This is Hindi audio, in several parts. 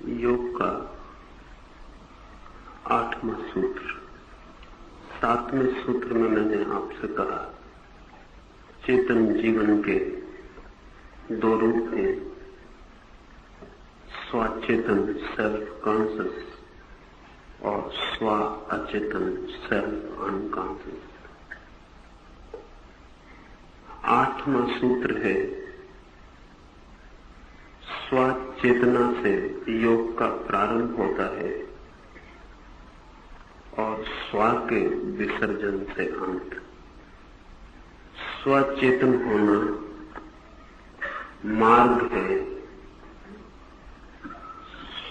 योग का 8वां सूत्र। 7वें सूत्र में मैंने आपसे कहा चेतन जीवन के दो रूप हैं, स्वाचेतन सेल्फ कॉन्शियस और स्व अचेतन सेल्फ अनकॉन्शियस। 8वां सूत्र है स्वचेतना से योग का प्रारंभ होता है और स्व के विसर्जन से अंत। स्वचेतन होना मार्ग है,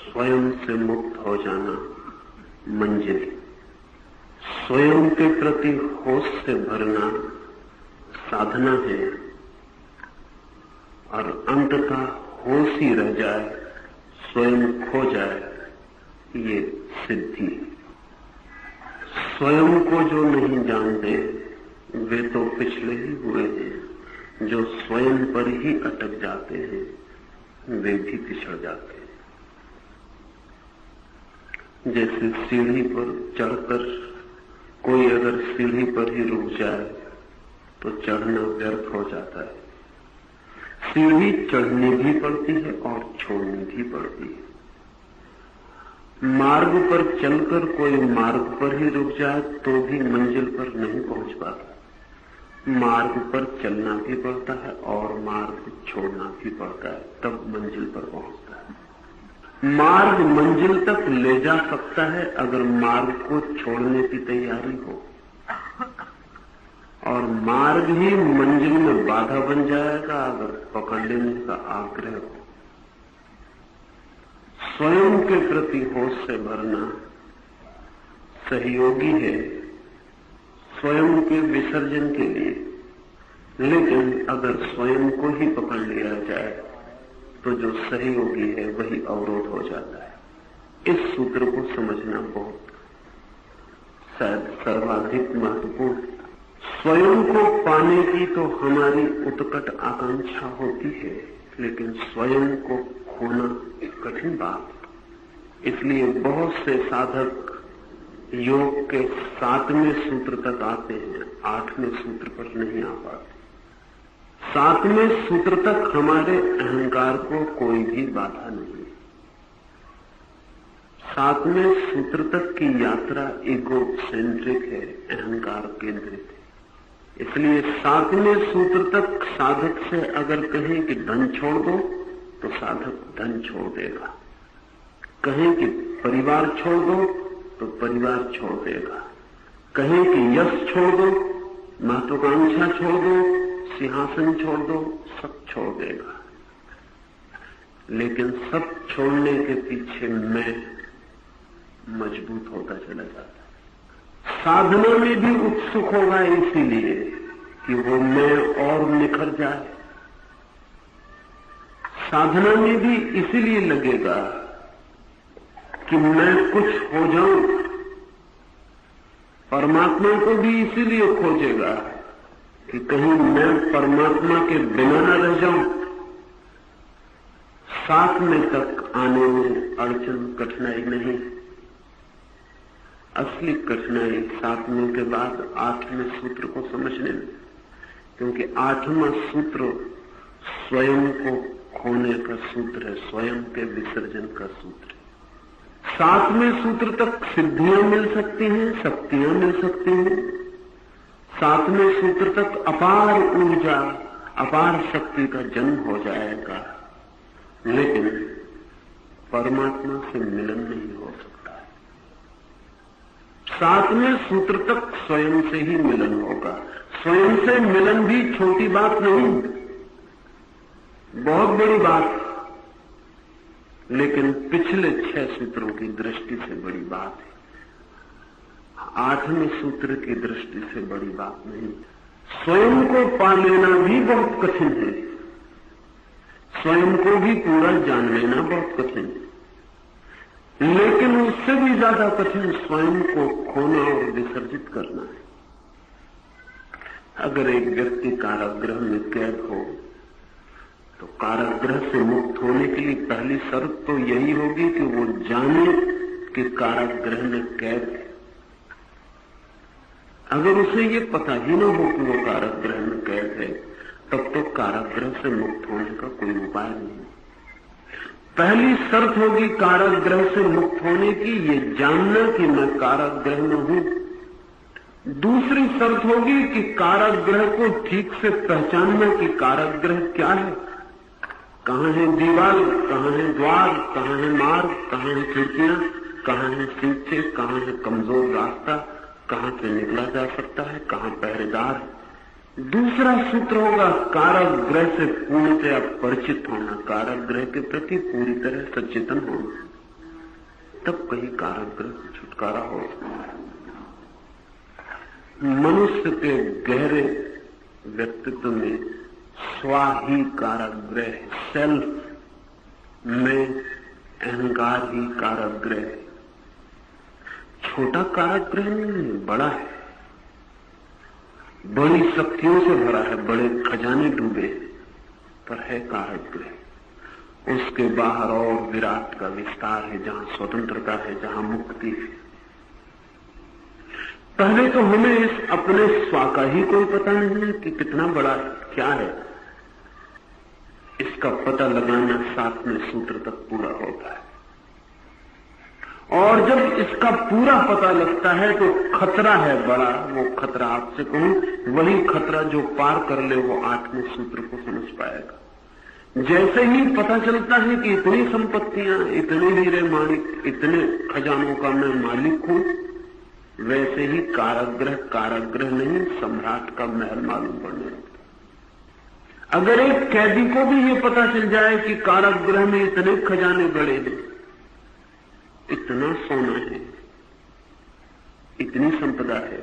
स्वयं से मुक्त हो जाना मंजिल। स्वयं के प्रति होश से भरना साधना है और अंततः होश ही रह जाए, स्वयं खो जाए, ये सिद्धि। स्वयं को जो नहीं जानते वे तो पिछले ही हुए हैं, जो स्वयं पर ही अटक जाते हैं वे भी पिछड़ जाते हैं। जैसे सीढ़ी पर चढ़कर कोई अगर सीढ़ी पर ही रुक जाए तो चढ़ना व्यर्थ हो जाता है। सीढ़ी चढ़नी भी पड़ती है और छोड़नी भी पड़ती है। मार्ग पर चलकर कोई मार्ग पर ही रुक जाए तो भी मंजिल पर नहीं पहुंच पाता। मार्ग पर चलना भी पड़ता है और मार्ग छोड़ना भी पड़ता है, तब मंजिल पर पहुंचता है। मार्ग मंजिल तक ले जा सकता है अगर मार्ग को छोड़ने की तैयारी हो, और मार्ग ही मंजिल में बाधा बन जाएगा अगर पकड़ लेने का आग्रह हो। स्वयं के प्रति होश से भरना सहयोगी है स्वयं के विसर्जन के लिए, लेकिन अगर स्वयं को ही पकड़ लिया जाए तो जो सहयोगी है वही अवरोध हो जाता है। इस सूत्र को समझना बहुत शायद सर्वाधिक महत्वपूर्ण। स्वयं को पाने की तो हमारी उत्कट आकांक्षा होती है, लेकिन स्वयं को खोना कठिन बात। इसलिए बहुत से साधक योग के 7वें सूत्र तक आते हैं, 8वें सूत्र पर नहीं आ पाते। 7वें सूत्र तक हमारे अहंकार को कोई भी बाधा नहीं। 7वें सूत्र तक की यात्रा ईगो सेंट्रिक है, अहंकार केंद्रित है। इसलिए 7वें सूत्र तक साधक से अगर कहें कि धन छोड़ दो तो साधक धन छोड़ देगा, कहें कि परिवार छोड़ दो तो परिवार छोड़ देगा, कहें कि यश छोड़ दो, महत्वाकांक्षा छोड़ दो, सिंहासन छोड़ दो, सब छोड़ देगा। लेकिन सब छोड़ने के पीछे मैं मजबूत होता चला जाता है। साधना में भी उत्सुक होगा इसीलिए कि वो मैं और निखर जाए। साधना में भी इसीलिए लगेगा कि मैं कुछ हो जाऊं। परमात्मा को भी इसीलिए खोजेगा कि कहीं मैं परमात्मा के बिना न रह जाऊं। 7वें तक आने में अड़चन कठिनाई नहीं, असली कठिनाई 7वें के बाद 8वें सूत्र को समझने में, क्योंकि 8वां सूत्र स्वयं को खोने का सूत्र है, स्वयं के विसर्जन का सूत्र है। 7वें सूत्र तक सिद्धियां मिल सकती हैं, शक्तियां मिल सकती हैं। 7वें सूत्र तक अपार ऊर्जा, अपार शक्ति का जन्म हो जाएगा, लेकिन परमात्मा से मिलन नहीं हो सकता। 7वें सूत्र तक स्वयं से ही मिलन होगा। स्वयं से मिलन भी छोटी बात नहीं, बहुत बड़ी बात, लेकिन पिछले 6 सूत्रों की दृष्टि से बड़ी बात है। 8वें सूत्र की दृष्टि से बड़ी बात नहीं। स्वयं को पा लेना भी बहुत कठिन है, स्वयं को भी पूरा जान लेना बहुत कठिन है, लेकिन उससे भी ज्यादा कठिन स्वयं को खोना और विसर्जित करना है। अगर एक व्यक्ति कारागृह में कैद हो तो कारागृह से मुक्त होने के लिए पहली शर्त तो यही होगी कि वो जाने कि कारागृह में कैद है। अगर उसे ये पता ही न हो कि वो कारागृह में कैद है, तब तो कारागृह से मुक्त होने का कोई उपाय नहीं। पहली शर्त होगी कारागृह से मुक्त होने की, ये जानना कि मैं कारागृह में हूं। दूसरी शर्त होगी कि कारागृह को ठीक से पहचानना कि कारागृह क्या है, कहां है दीवार, कहां है द्वार, कहां है मार्ग, कहां है खिड़कियां, कहां है सीढ़ी, कहां है कमजोर रास्ता, कहां से निकला जा सकता है, कहां पहरेदार है। दूसरा सूत्र होगा कारागृह से पूर्णतया परिचित होना, कारागृह के प्रति पूरी तरह सचेतन होना, तब कहीं कारागृह से छुटकारा हो सकता है। मनुष्य के गहरे व्यक्तित्व में स्वा ही कारागृह, सेल्फ में अहंकार ही कारागृह है। छोटा कारागृह नहीं है, बड़ा है, बड़ी शक्तियों से भरा है, बड़े खजाने डूबे, पर है कारागृह। उसके बाहर और विराट का विस्तार है, जहां स्वतंत्रता है, जहां मुक्ति है। पहले तो हमें इस अपने स्वा का ही कोई पता नहीं है कि कितना बड़ा है, क्या है। इसका पता लगाना 7वें सूत्र तक पूरा होता है। और जब इसका पूरा पता लगता है तो खतरा है बड़ा, वो खतरा आपसे कहूं वही खतरा जो पार कर ले वो 8वें सूत्र को समझ पाएगा। जैसे ही पता चलता है कि इतनी संपत्तियां, इतने हीरे माणिक, इतने खजानों का मैं मालिक हूं, वैसे ही कारागृह कारागृह नहीं, सम्राट का महल मालूम पड़ने लगता। अगर एक कैदी को भी ये पता चल जाए कि कारागृह में इतने खजाने गड़े हैं, इतना सोना है, इतनी संपदा है,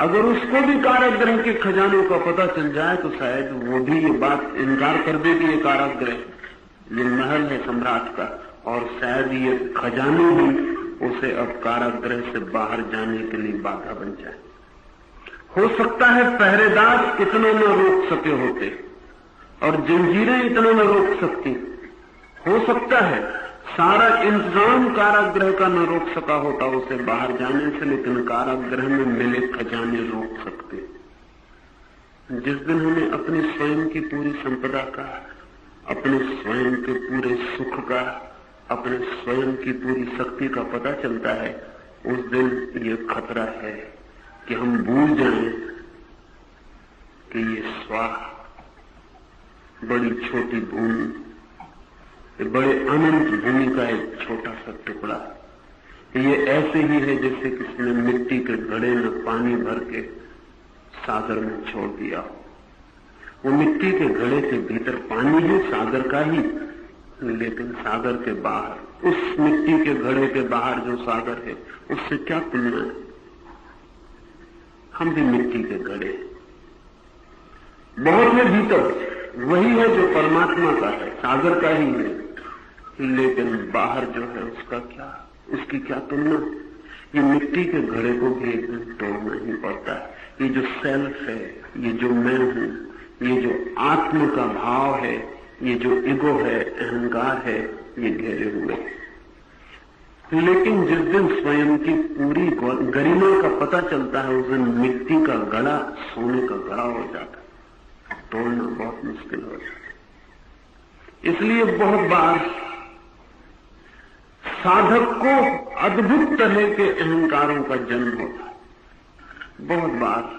अगर उसको भी कारागृह के खजानों का पता चल जाए तो शायद वो भी ये बात इनकार कर दे कि ये कारागृह, ये महल है सम्राट का, और शायद ये खजाने भी उसे अब कारागृह से बाहर जाने के लिए बाधा बन जाए। हो सकता है पहरेदार इतना न रोक सके होते और जंजीरें इतना न रोक सकती, हो सकता है सारा इंतजाम कारागृह का न रोक सका होता उसे बाहर जाने से, लेकिन कारागृह में मिले खजाने रोक सकते। जिस दिन हमें अपनी स्वयं की पूरी संपदा का, अपने स्वयं के पूरे सुख का, अपने स्वयं की पूरी शक्ति का पता चलता है, उस दिन ये खतरा है कि हम भूल जाएं कि ये स्वा बड़ी छोटी भूमि, बड़े अनंत भूमि का एक छोटा सा टुकड़ा, ये ऐसे ही है जैसे किसी ने मिट्टी के घड़े में पानी भर के सागर में छोड़ दिया हो। वो मिट्टी के घड़े के भीतर पानी है, सागर का ही, लेकिन सागर के बाहर, उस मिट्टी के घड़े के बाहर जो सागर है, उससे क्या तुलना है। हम भी मिट्टी के घड़े, बहुत में भीतर वही है जो परमात्मा का है, सागर का ही है, लेकिन बाहर जो है उसका क्या, उसकी क्या तुलना। ये मिट्टी के घड़े को भी एक दिन तोड़ना ही पड़ता है। ये जो सेल्फ है, ये जो मैं हूं, ये जो आत्म का भाव है, ये जो ईगो है, अहंकार है, ये घेरे हुए। लेकिन जिस दिन स्वयं की पूरी गरिमा का पता चलता है, उस दिन मिट्टी का घड़ा सोने का घड़ा हो जाता है, तोड़ना बहुत मुश्किल हो जाता है। इसलिए बहुत बार साधक को अद्भुत तरह के अहंकारों का जन्म होता है। बहुत बार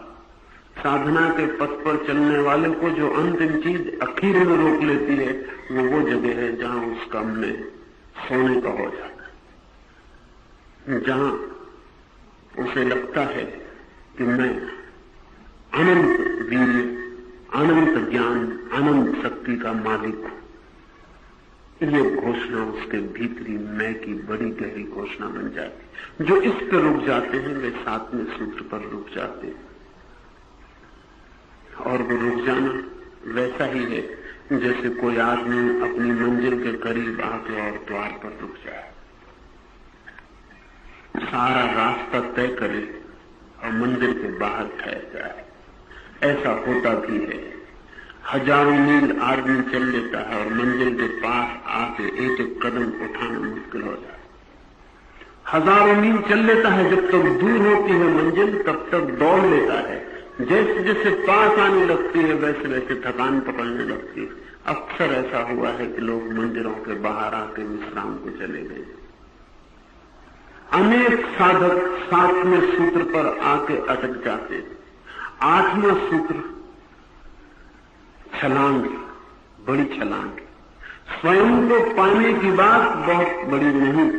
साधना के पथ पर चलने वाले को जो अंतिम चीज आखिर में रोक लेती है, वो जगह है जहां उसका मैं सोने का हो जाता है, जहां उसे लगता है कि मैं अनंत वीर्य, अनंत ज्ञान, अनंत शक्ति का मालिक हूं। ये घोषणा उसके भीतरी मैं की बड़ी गहरी घोषणा बन जाती। जो इस पर रुक जाते हैं वे 7वें सूत्र पर रुक जाते हैं, और वो रुक जाना वैसा ही है जैसे कोई आदमी अपनी मंजिल के करीब आके और द्वार पर रुक जाए, सारा रास्ता तय करे और मंदिर के बाहर ठहर जाए। ऐसा होता भी है। हजारों मील आदमी चल लेता है और मंजिल के पास आके एक एक कदम उठाना मुश्किल हो जाता है। हजारों मील चल लेता है, जब तक दूर होती है मंजिल तब तक दौड़ लेता है। जैसे जैसे पास आने लगती है वैसे वैसे थकान पकड़ने लगती है। अक्सर ऐसा हुआ है कि लोग मंदिरों के बाहर आके विश्राम को चले गए। अनेक साधक 7वें सूत्र पर आके अटक जाते। 8वां सूत्र छलांग, बड़ी छलांग। स्वयं को पाने की बात बहुत बड़ी नहीं,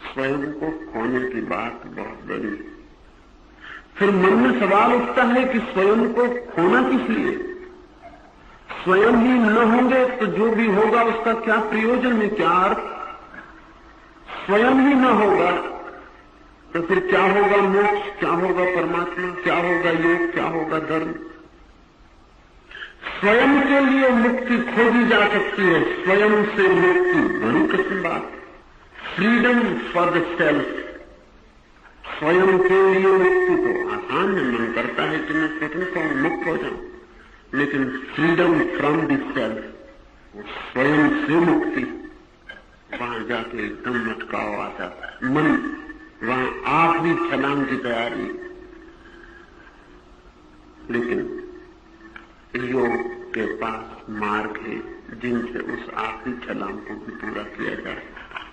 स्वयं को खोने की बात बहुत बड़ी। फिर मन में सवाल उठता है कि स्वयं को खोना किस लिए? स्वयं ही न होंगे तो जो भी होगा उसका क्या प्रयोजन है, क्या अर्थ? स्वयं ही न होगा तो फिर क्या होगा मोक्ष, क्या होगा परमात्मा, क्या होगा योग, क्या होगा धर्म? स्वयं के लिए मुक्ति खोजी जा सकती है, स्वयं से मुक्ति बड़ी कठिन बात। फ्रीडम फॉर द सेल्फ, स्वयं के लिए मुक्ति तो आसान है, मन करता है कि मैं स्वतंत्र हूं, मुक्त हो जाऊं, लेकिन फ्रीडम फ्रॉम द सेल्फ, वो स्वयं से मुक्ति, वहां जाके एकदम अटकाव आ जाता है। मन वहां आखिरी छलांग की तैयारी। लेकिन योग के पास मार्ग है जिनसे उस आखिरी छलांग को भी पूरा किया जा सकता है।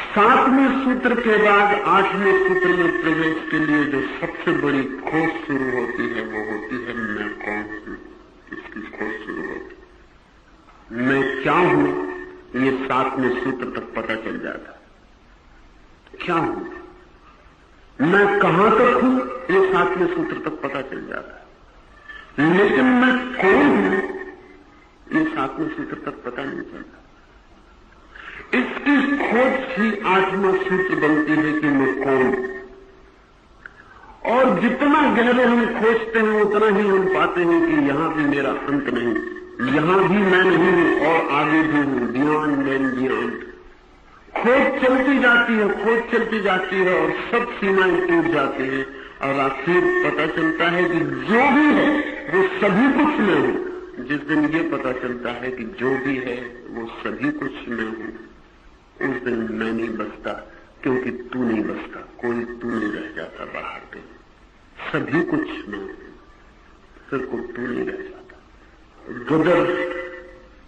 7वें सूत्र के बाद 8वें सूत्र में प्रवेश के लिए जो सबसे बड़ी खोज शुरू होती है वो होती है मैं कौन हूं। इसकी खोज शुरू होती, मैं क्या हूं, ये 7वें सूत्र तक पता चल जाता है। क्या हूं, मैं कहां तक हूं, ये 7वें सूत्र तक पता चल जाता है। लेकिन मैं कौन हूं, ये 7वें सूत्र तक पता नहीं चलता। इसकी खोज ही 8वां सूत्र बनती है कि मैं कौन। और जितना गहरे हम खोजते हैं उतना ही हम पाते हैं कि यहां भी मेरा अंत नहीं, यहां भी मैं नहीं हूं और आगे भी हूं, बियॉन्ड एंड बियॉन्ड। खोज चलती जाती है, खोज चलती जाती है और सब सीमाएं टूट जाती हैं और आखिर पता चलता है कि जो भी है वो सभी कुछ मैं हूं। जिस दिन ये पता चलता है कि जो भी है वो सभी कुछ मैं हूं, उस दिन मैं नहीं बचता, क्योंकि तू नहीं बचता, कोई तू नहीं रह जाता बाहर के, सभी कुछ मैं हूं, फिर कोई तू नहीं रह जाता। गदर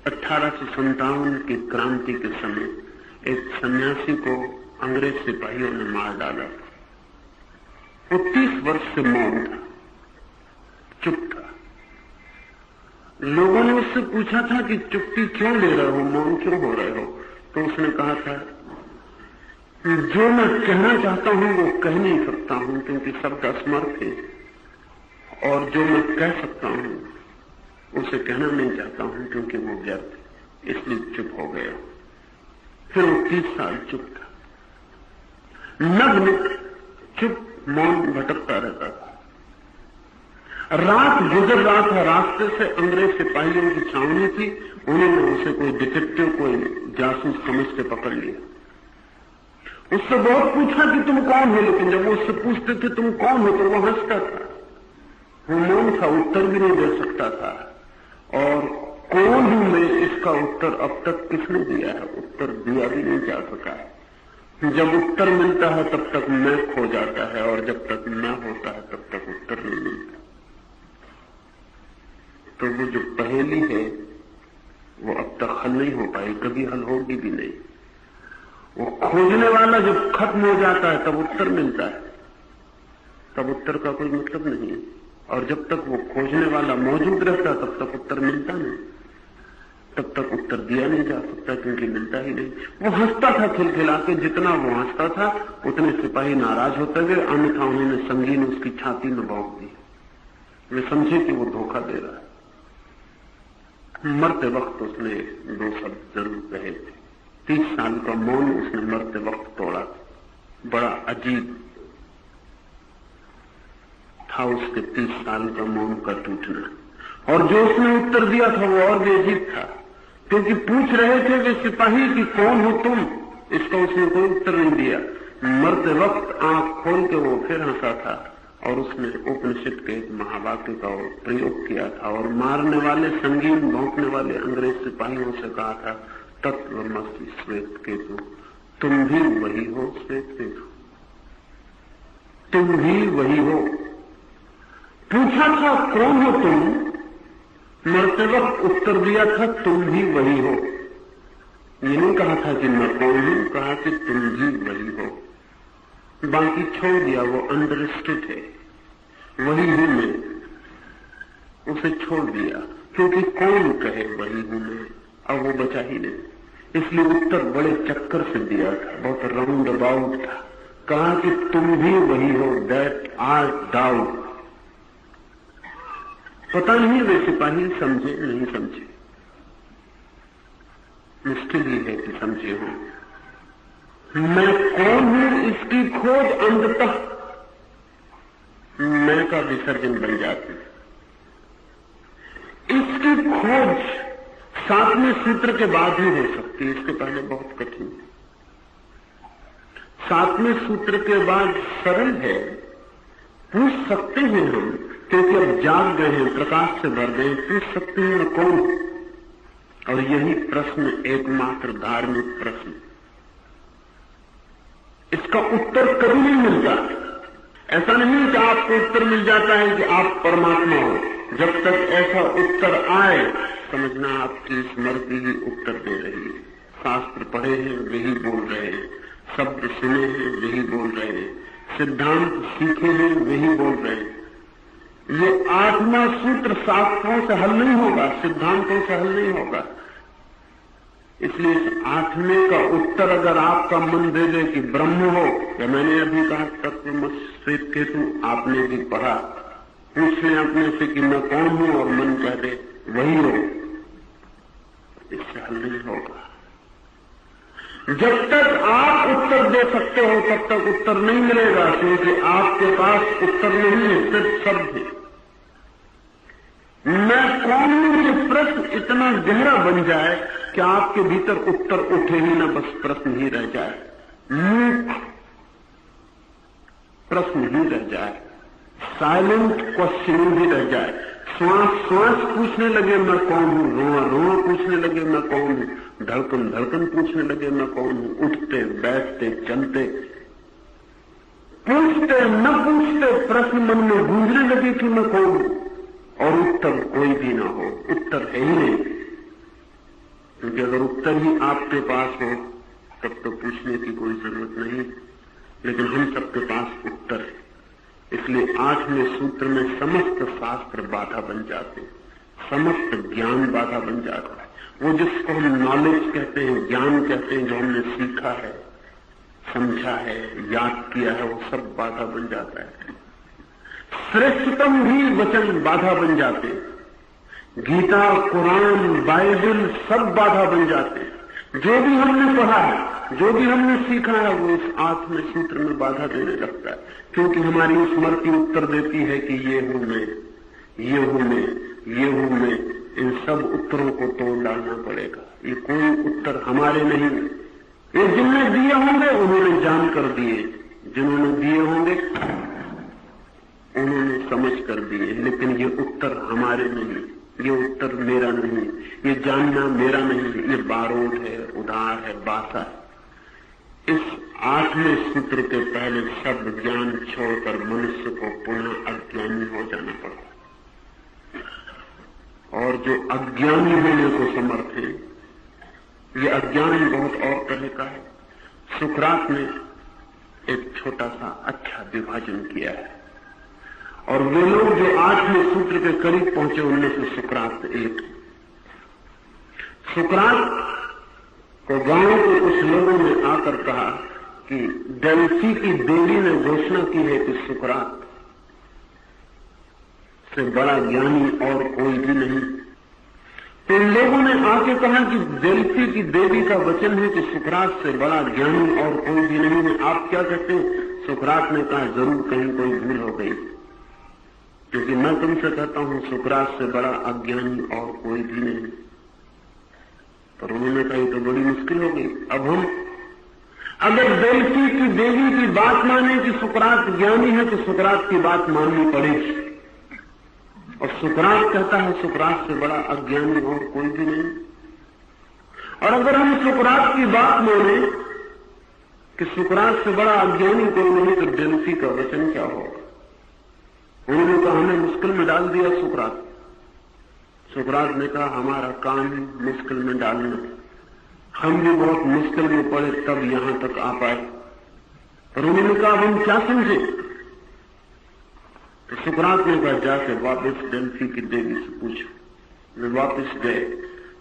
1857 की क्रांति के समय एक सन्यासी को अंग्रेज सिपाहियों ने मार डाला। वो 30 वर्ष से मौन था, चुप था। लोगों ने उससे पूछा था कि चुप्पी क्यों ले रहे हो, मौन क्यों हो रहे हो? तो उसने कहा था जो मैं कहना चाहता हूं वो कह नहीं सकता हूं क्योंकि शब्द असमर्थ है, और जो मैं कह सकता हूं उसे कहना नहीं चाहता हूं क्योंकि वो व्यर्थ है, इसलिए चुप हो गया। फिर वो 30 साल चुप था, नग्न, चुप, मौन, भटकता रहता था। रात गुजर रहा था, रास्ते से अंग्रेज सिपाहियों की छावनी थी, उन्होंने उसे कोई डिटेक्टिव, कोई जासूस समझ के पकड़ लिया। उससे बहुत पूछा कि तुम कौन हो, लेकिन जब वो उससे पूछते थे तुम कौन हो तो वो हंसता था, वो मौन था, उत्तर भी नहीं दे सकता था। और कौन हूं मैं, इसका उत्तर अब तक किसने दिया है? उत्तर दिया भी नहीं जा सका है। जब उत्तर मिलता है तब तक मैं खो जाता है, और जब तक मैं होता है तब तक उत्तर नहीं मिलता। तो वो जो पहेली है वो अब तक हल नहीं हो पाई, कभी हल होगी भी नहीं। वो खोजने वाला जब खत्म हो जाता है तब उत्तर मिलता है, तब उत्तर का कोई मतलब नहीं है। और जब तक वो खोजने वाला मौजूद रहता है तब तक उत्तर मिलता नहीं, तब तक उत्तर दिया नहीं जा सकता क्योंकि मिलता ही नहीं। वो हंसता था खिलखिला के, जितना वो हंसता था उतने सिपाही नाराज होते गए, अन्यथा उन्होंने संगीन उसकी छाती में भोंक दी। वे समझे कि वो धोखा दे रहा है। मरते वक्त उसने 2 शब्द जरूर कहे थे। 30 साल का मौन उसने मरते वक्त तोड़ा। बड़ा अजीब था उसके 30 साल का मौन का टूटना। और जो उसने उत्तर दिया था वो और भी अजीब था, क्योंकि पूछ रहे थे वे सिपाही कि कौन हो तुम, इसका उसने कोई उत्तर नहीं दिया। मरते वक्त आंख खोल के वो फिर हंसा था और उसने उपनिषद के एक महावाक्य का प्रयोग किया था और मारने वाले, संगीन भौंकने वाले अंग्रेज सिपाहियों से कहा था, तत्वमसि श्वेत केतु, तुम भी वही हो श्वेत केतु, तुम भी वही हो। पूछा था कौन हो तुम, मरते वक्त उत्तर दिया था तुम भी वही हो। ये नहीं कहा था कि मैं कौन हूं, कहा कि तुम भी वही हो। बाकी छोड़ दिया, वो अंडरस्टूड है, वही हूं मैं, उसे छोड़ दिया, क्योंकि कौन कहे वही हूं मैं, अब वो बचा ही नहीं। इसलिए उत्तर बड़े चक्कर से दिया था, बहुत राउंड अबाउट था। कहा कि तुम भी वही हो, दैट आर्ट दाउ। पता नहीं वे सिपाही समझे नहीं समझे, मुश्किल ही है कि समझे हो। मैं कौन हूं इसकी खोज अंततः मैं का विसर्जन बन जाती। इसकी खोज 7वें सूत्र के बाद ही हो सकती है, इसके पहले बहुत कठिन है। 7वें सूत्र के बाद सरल है, पूछ सकते हैं हम, क्योंकि अब जाग गए हैं, प्रकाश से भर गए, पूछ सकते हैं मैं कौन हूं। और यही प्रश्न एकमात्र धार्मिक प्रश्न, इसका उत्तर कभी नहीं मिलता। ऐसा नहीं कि आपको उत्तर मिल जाता है कि आप परमात्मा हो। जब तक ऐसा उत्तर आए, समझना आपकी स्मृति ही उत्तर दे रही है। शास्त्र पढ़े हैं वही बोल रहे हैं, शब्द सुने हैं वही बोल रहे हैं, सिद्धांत सीखे हैं वही बोल रहे हैं। ये 8वां सूत्र शास्त्रों से हल नहीं होगा, सिद्धांतों से हल नहीं होगा। इसलिए इस 8वें का उत्तर अगर आपका मन दे दे कि ब्रह्म हो, या मैंने अभी कहा तत्वमसि श्वेत केतु, आपने भी पढ़ा, पूछ लें अपने से कि मैं कौन हूं, और मन कह दे वही हो, इससे हल नहीं होगा। जब तक आप उत्तर दे सकते हो तब तक उत्तर नहीं मिलेगा, क्योंकि आपके पास उत्तर नहीं है, सिर्फ शब्द है। मैं कौन हूं ये प्रश्न इतना गहरा बन जाए कि आपके भीतर उत्तर उठे ही ना, बस प्रश्न ही रह जाए, मूक प्रश्न ही रह जाए, साइलेंट क्वेश्चन ही रह जाए। श्वास श्वास पूछने लगे मैं कौन हूं, रोआ रोआ पूछने लगे मैं कौन हूं, धड़कन धड़कन पूछने लगे मैं कौन हूं, उठते बैठते चलते, पूछते न पूछते प्रश्न मन में गूंजने लगे कि मैं कौन हूं, और उत्तर कोई भी ना हो, उत्तर है ही नहीं। क्योंकि अगर उत्तर ही आपके पास हो तब तो पूछने की कोई जरूरत नहीं, लेकिन हम सबके पास उत्तर है। इसलिए 8वें सूत्र में समस्त शास्त्र बाधा बन जाते हैं, समस्त ज्ञान बाधा बन जाता है। वो जिसको हम नॉलेज कहते हैं, ज्ञान कहते हैं, जो हमने सीखा है, समझा है, याद किया है, वो सब बाधा बन जाता है। श्रेष्ठतम भी वचन बाधा बन जाते हैं, गीता, कुरान, बाइबल सब बाधा बन जाते हैं। जो भी हमने पढ़ा है, जो भी हमने सीखा है, वो इस 8वें सूत्र में बाधा देने लगता है, क्योंकि हमारी स्मृति उत्तर देती है कि ये हूं मैं, ये हूं मैं, ये हूं मैं। इन सब उत्तरों को तोड़ डालना पड़ेगा, ये कोई उत्तर हमारे नहीं। ये जिन्होंने दिए होंगे उन्होंने जानकर दिए, जिन्होंने दिए होंगे उन्होंने समझ कर दिए, लेकिन ये उत्तर हमारे नहीं, ये उत्तर मेरा नहीं, ये जानना मेरा नहीं, ये बारूद है, उधार है, बासा है। इस 8वें सूत्र के पहले सब ज्ञान छोड़कर मनुष्य को पुनः अज्ञानी हो जाना पड़ता, और जो अज्ञानी होने को समर्थ है, ये अज्ञान बहुत और तरह का है। सुकरात ने एक छोटा सा अच्छा विभाजन किया है, और वे लोग जो 8वें सूत्र के करीब पहुंचे उनमें से सुकरात एक। सुकरात को गांव के कुछ लोगों ने आकर कहा कि डेल्फी की देवी ने घोषणा की है कि सुकरात से बड़ा ज्ञानी और कोई भी नहीं। तो इन लोगों ने आके कहा कि डेल्फी की देवी का वचन है कि सुकरात से बड़ा ज्ञानी और कोई भी नहीं है, आप क्या कहते हैं? सुकरात ने कहा जरूर कहीं कोई भूल हो गई, क्योंकि मैं तुमसे कहता हूं सुकरात से बड़ा अज्ञानी और कोई भी नहीं। पर उन्होंने कहा तो बड़ी मुश्किल हो गई, अब अगर डेल्फी की देवी की बात माने कि सुकरात ज्ञानी है तो सुकरात की बात माननी पड़ेगी। और सुकरात कहता है सुकरात से बड़ा अज्ञानी और कोई भी नहीं। और अगर हम सुकरात की बात माने कि सुकरात से बड़ा अज्ञानी कोई नहीं तो डेल्फी का वचन क्या होगा? उन्होंने कहा हमें मुश्किल में डाल दिया सुकरात। सुकरात ने कहा हमारा काम मुश्किल में डालना, हम भी बहुत मुश्किल में पड़े तब यहां तक आ पाए। और उन्होंने कहा हम क्या समझे? तो सुकरात ने कहा जाके वापस डेल्फी की देवी से पूछो। वे वापस गए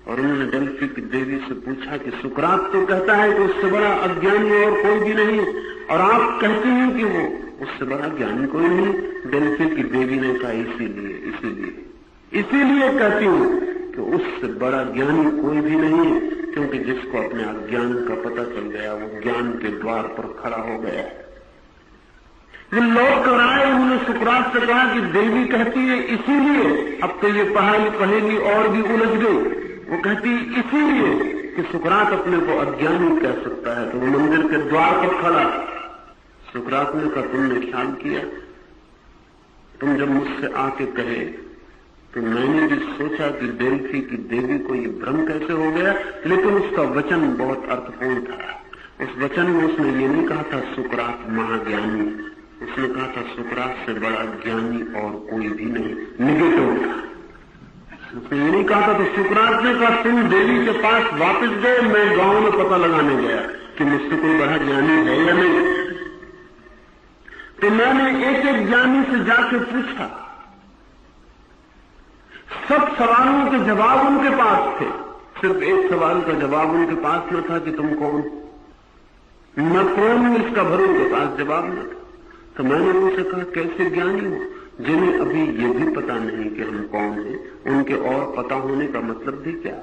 और उन्होंने डेल्फी की देवी से पूछा कि सुकरात तो कहता है कि उससे बड़ा अज्ञानी और कोई भी नहीं, और आप कहते हैं कि वो उससे बड़ा ज्ञानी कोई नहीं। डेल्फी की देवी ने कहा इसीलिए कहती हूं कि उससे बड़ा ज्ञानी कोई भी नहीं है, क्योंकि जिसको अपने अज्ञान का पता चल गया वो ज्ञान के द्वार पर खड़ा हो गया। वो लौट कर आए, उन्होंने सुकरात से कहा कि देवी कहती है इसीलिए। अब तो ये पहेली और भी उलझ गई। वो कहती इसीलिए कि सुकरात अपने को अज्ञानी कह सकता है, तो वो मंदिर के द्वार पर खड़ा। सुकरात ने कहा तुमने ख्याल किया, तुम जब मुझसे आके कहे तो मैंने भी सोचा कि डेल्फी की देवी को ये भ्रम कैसे हो गया, लेकिन उसका वचन बहुत अर्थपूर्ण था। उस वचन में उसने ये नहीं कहा था सुकरात महाज्ञानी, उसने कहा था सुकरात से बड़ा ज्ञानी और कोई भी नहीं, निगेटिव था। उसने ये नहीं कहा था। तो सुकरात ने कहा तुम देवी के पास वापस गए, मैं गांव में पता लगाने गया कि मुझसे कोई बड़ा ज्ञानी है या नहीं। तो मैंने एक एक ज्ञानी से जाके पूछा, सब सवालों के जवाब उनके पास थे, सिर्फ एक सवाल का जवाब उनके पास न था कि तुम कौन? मैं कौन हूं इसका भर उनके पास जवाब न था। तो मैंने उनसे कहा कैसे ज्ञानी हो जिन्हें अभी ये भी पता नहीं कि हम कौन हैं, उनके और पता होने का मतलब भी क्या?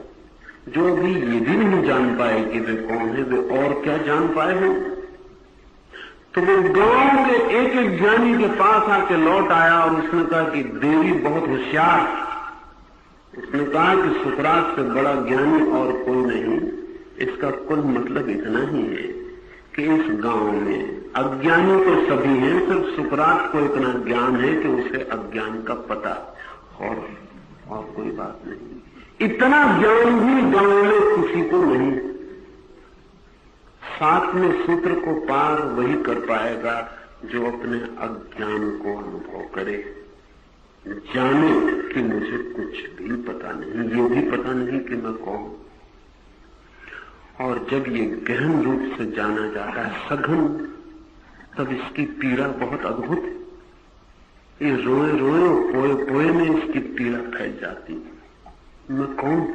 जो अभी ये भी नहीं जान पाए कि वे कौन है, वे और क्या जान पाए हैं? तो वो गांव के एक एक ज्ञानी के पास आके लौट आया और उसने कहा कि देवी बहुत होशियार। उसने कहा कि सुकरात से बड़ा ज्ञानी और कोई नहीं। इसका कुल मतलब इतना ही है कि इस गांव में अज्ञानी तो सभी हैं, सिर्फ सुकरात को इतना ज्ञान है कि उसे अज्ञान का पता, और कोई बात नहीं। इतना ज्ञान भी गांव में किसी को नहीं। 7वें सूत्र को पार वही कर पाएगा जो अपने अज्ञान को अनुभव करे, जाने कि मुझे कुछ भी पता नहीं, ये भी पता नहीं कि मैं कौन। और जब ये गहन रूप से जाना जाता है सघन, तब इसकी पीड़ा बहुत अद्भुत है। ये रोए रोए और पोए पोए में इसकी पीड़ा फैल जाती है, मैं कौन?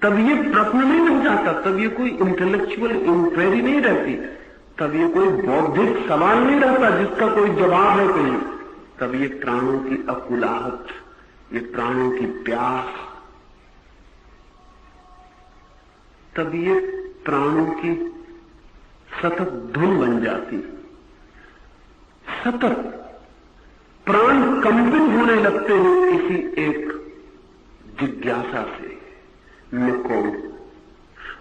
तब ये प्रश्न नहीं रह जाता, तब ये कोई इंटेलेक्चुअल इंक्वायरी नहीं रहती, तब ये कोई बौद्धिक सवाल नहीं रहता जिसका कोई जवाब है कहीं। तब ये प्राणों की अकुलाहट, ये प्राणों की प्यास, तब ये प्राणों की सतत धुन बन जाती। सतत प्राण कंपित होने लगते हैं किसी एक जिज्ञासा से, मैं कौन?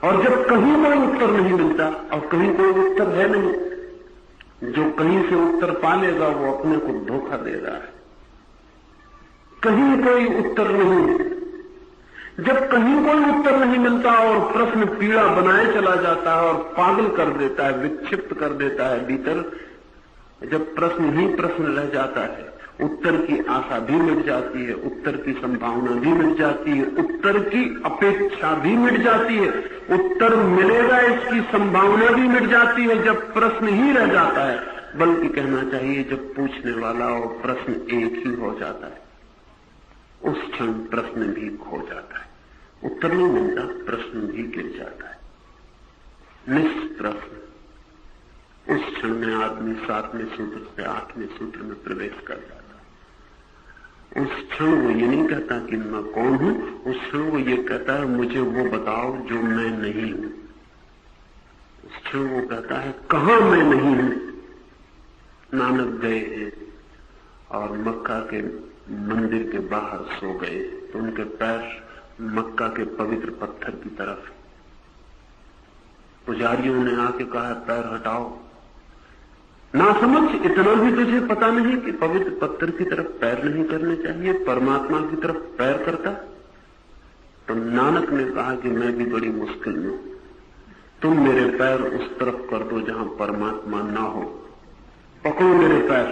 और जब कहीं कोई उत्तर नहीं मिलता, और कहीं कोई उत्तर है नहीं, जो कहीं से उत्तर पा लेगा वो अपने को धोखा दे रहा है। कहीं कोई उत्तर नहीं, जब कहीं कोई उत्तर नहीं मिलता और प्रश्न पीड़ा बनाए चला जाता है और पागल कर देता है, विक्षिप्त कर देता है भीतर, जब प्रश्न ही प्रश्न रह जाता है, उत्तर की आशा भी मिट जाती है, उत्तर की संभावना भी मिट जाती है, उत्तर की अपेक्षा भी मिट जाती है, उत्तर मिलेगा इसकी संभावना भी मिट जाती है जब प्रश्न ही रह जाता है। बल्कि कहना चाहिए जब पूछने वाला और प्रश्न एक ही हो जाता है, उस क्षण प्रश्न भी खो जाता है। उत्तर नहीं मिलता, प्रश्न भी गिर जाता है। निष्प्रश्न उस क्षण में आदमी 7वें सूत्र से 8वें सूत्र में प्रवेश कर जाता है। उस क्षण वो ये नहीं कहता कि मैं कौन हूं, उस क्षण वो ये कहता है मुझे वो बताओ जो मैं नहीं हूं। उस क्षण वो कहता है कहां मैं नहीं हूं। नानक गए हैं और मक्का के मंदिर के बाहर सो गए, तो उनके पैर मक्का के पवित्र पत्थर की तरफ, पुजारियों ने आके कहा पैर हटाओ। ना समझ, इतना भी तुझे पता नहीं कि पवित्र पत्थर की तरफ पैर नहीं करने चाहिए, परमात्मा की तरफ पैर करता। तो नानक ने कहा कि मैं भी बड़ी मुश्किल में हूं, तुम मेरे पैर उस तरफ कर दो जहां परमात्मा ना हो, पकड़ो मेरे पैर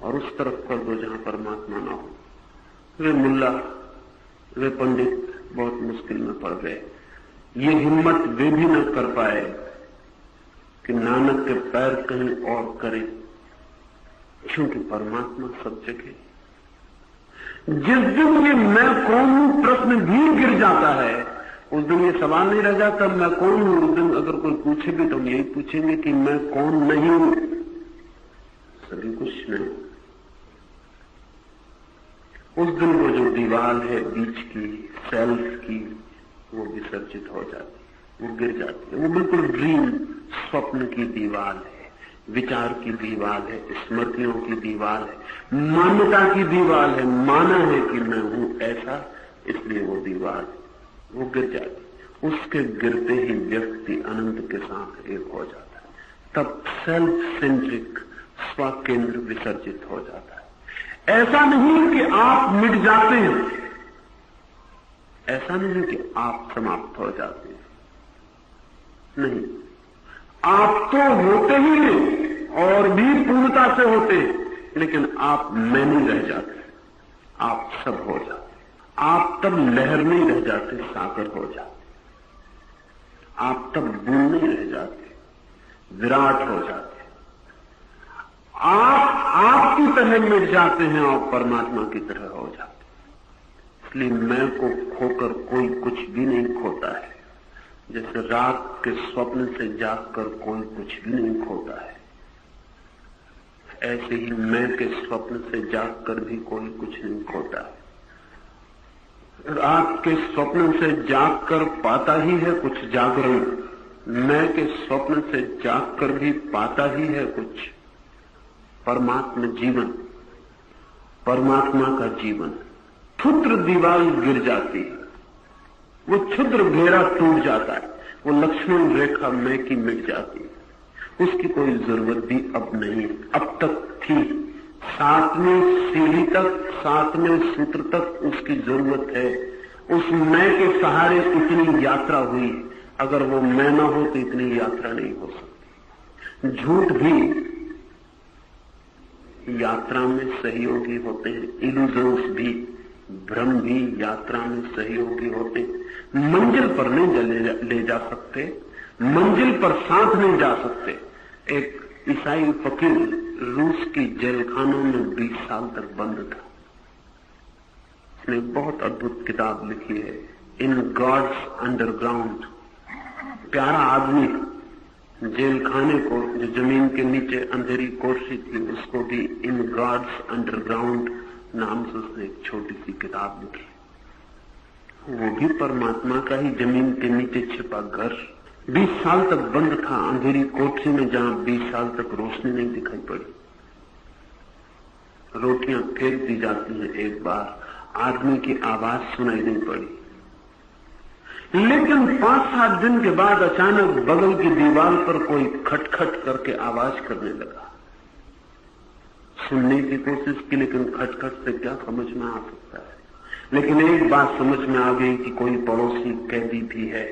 और उस तरफ कर दो जहां परमात्मा ना हो। वे मुल्ला, वे पंडित बहुत मुश्किल में पड़ गए। ये हिम्मत वे भी न कर पाए कि नानक के पैर कहीं और करें, क्योंकि परमात्मा सब जगह। जिस दिन ये मैं कौन हूं प्रश्न भी गिर जाता है, उस दिन ये सवाल नहीं रह जाता मैं कौन हूं। उस दिन अगर कोई पूछे भी तो हम यही पूछेंगे कि मैं कौन नहीं हूं, सभी कुछ नहीं। उस दिन वो जो दीवार है बीच की, सेल्फ की, वो विसर्जित हो जाती, वो गिर जाती है। वो बिल्कुल ड्रीम, स्वप्न की दीवार है, विचार की दीवार है, स्मृतियों की दीवार है, मान्यता की दीवार है। माना है कि मैं हूं ऐसा, इसलिए वो दीवार वो गिर जाती। उसके गिरते ही व्यक्ति अनंत के साथ एक हो जाता है। तब सेल्फ सेंट्रिक, स्व केंद्र विसर्जित हो जाता है। ऐसा नहीं कि आप मिट जाते हैं, ऐसा नहीं कि आप समाप्त हो जाते हैं, नहीं, आप तो होते ही हैं और भी पूर्णता से होते हैं, लेकिन आप मैं नहीं रह जाते, आप सब हो जाते। आप तब लहर नहीं रह जाते, सागर हो जाते। आप तब बूंद नहीं रह जाते, विराट हो जाते। आप आपकी तरह मिट जाते हैं और परमात्मा की तरह हो जाते। इसलिए मैं को खोकर कोई कुछ भी नहीं खोता है। जैसे रात के स्वप्न से जागकर कोई कुछ भी नहीं खोता है, ऐसे ही मैं के स्वप्न से जागकर भी कोई कुछ नहीं खोता है। रात के स्वप्न से जागकर पाता ही है कुछ जागरण, मैं के स्वप्न से जागकर भी पाता ही है कुछ परमात्मा जीवन, परमात्मा का जीवन। क्षुद्र दीवार गिर जाती है, वो क्षुद्र घेरा टूट जाता है, वो लक्ष्मण रेखा मैं की मिट जाती है। उसकी कोई जरूरत भी अब नहीं, अब तक थी। 7वीं सीढ़ी तक, 7वें सूत्र तक उसकी जरूरत है। उस मैं के सहारे इतनी यात्रा हुई, अगर वो मैं ना हो तो इतनी यात्रा नहीं हो सकती। झूठ भी यात्रा में सहयोगी होते हैं, इल्यूजन्स भी, भ्रम भी यात्रा में सहयोगी होते हैं। मंजिल पर नहीं ले जा सकते, मंजिल पर साथ नहीं जा सकते। एक ईसाई फकीर रूस की जेलखानों में 20 साल तक बंद था। उसने बहुत अद्भुत किताब लिखी है, इन गॉड्स अंडरग्राउंड। प्यारा आदमी, जेल खाने को जो जमीन के नीचे अंधेरी कोठरी थी, उसको भी इन गॉड्स अंडरग्राउंड नाम से उसने एक छोटी सी किताब लिखी। वो भी परमात्मा का ही जमीन के नीचे छिपा घर। 20 साल तक बंद था अंधेरी कोठरी में, जहां 20 साल तक रोशनी नहीं दिखाई पड़ी। रोटियां फेंक दी जाती हैं, एक बार आदमी की आवाज सुनाई नहीं पड़ी। लेकिन 5-7 दिन के बाद अचानक बगल की दीवार पर कोई खटखट करके आवाज करने लगा। सुनने की कोशिश की, लेकिन खटखट से क्या समझ में आ सकता है। लेकिन एक बात समझ में आ गई कि कोई पड़ोसी कैदी भी है।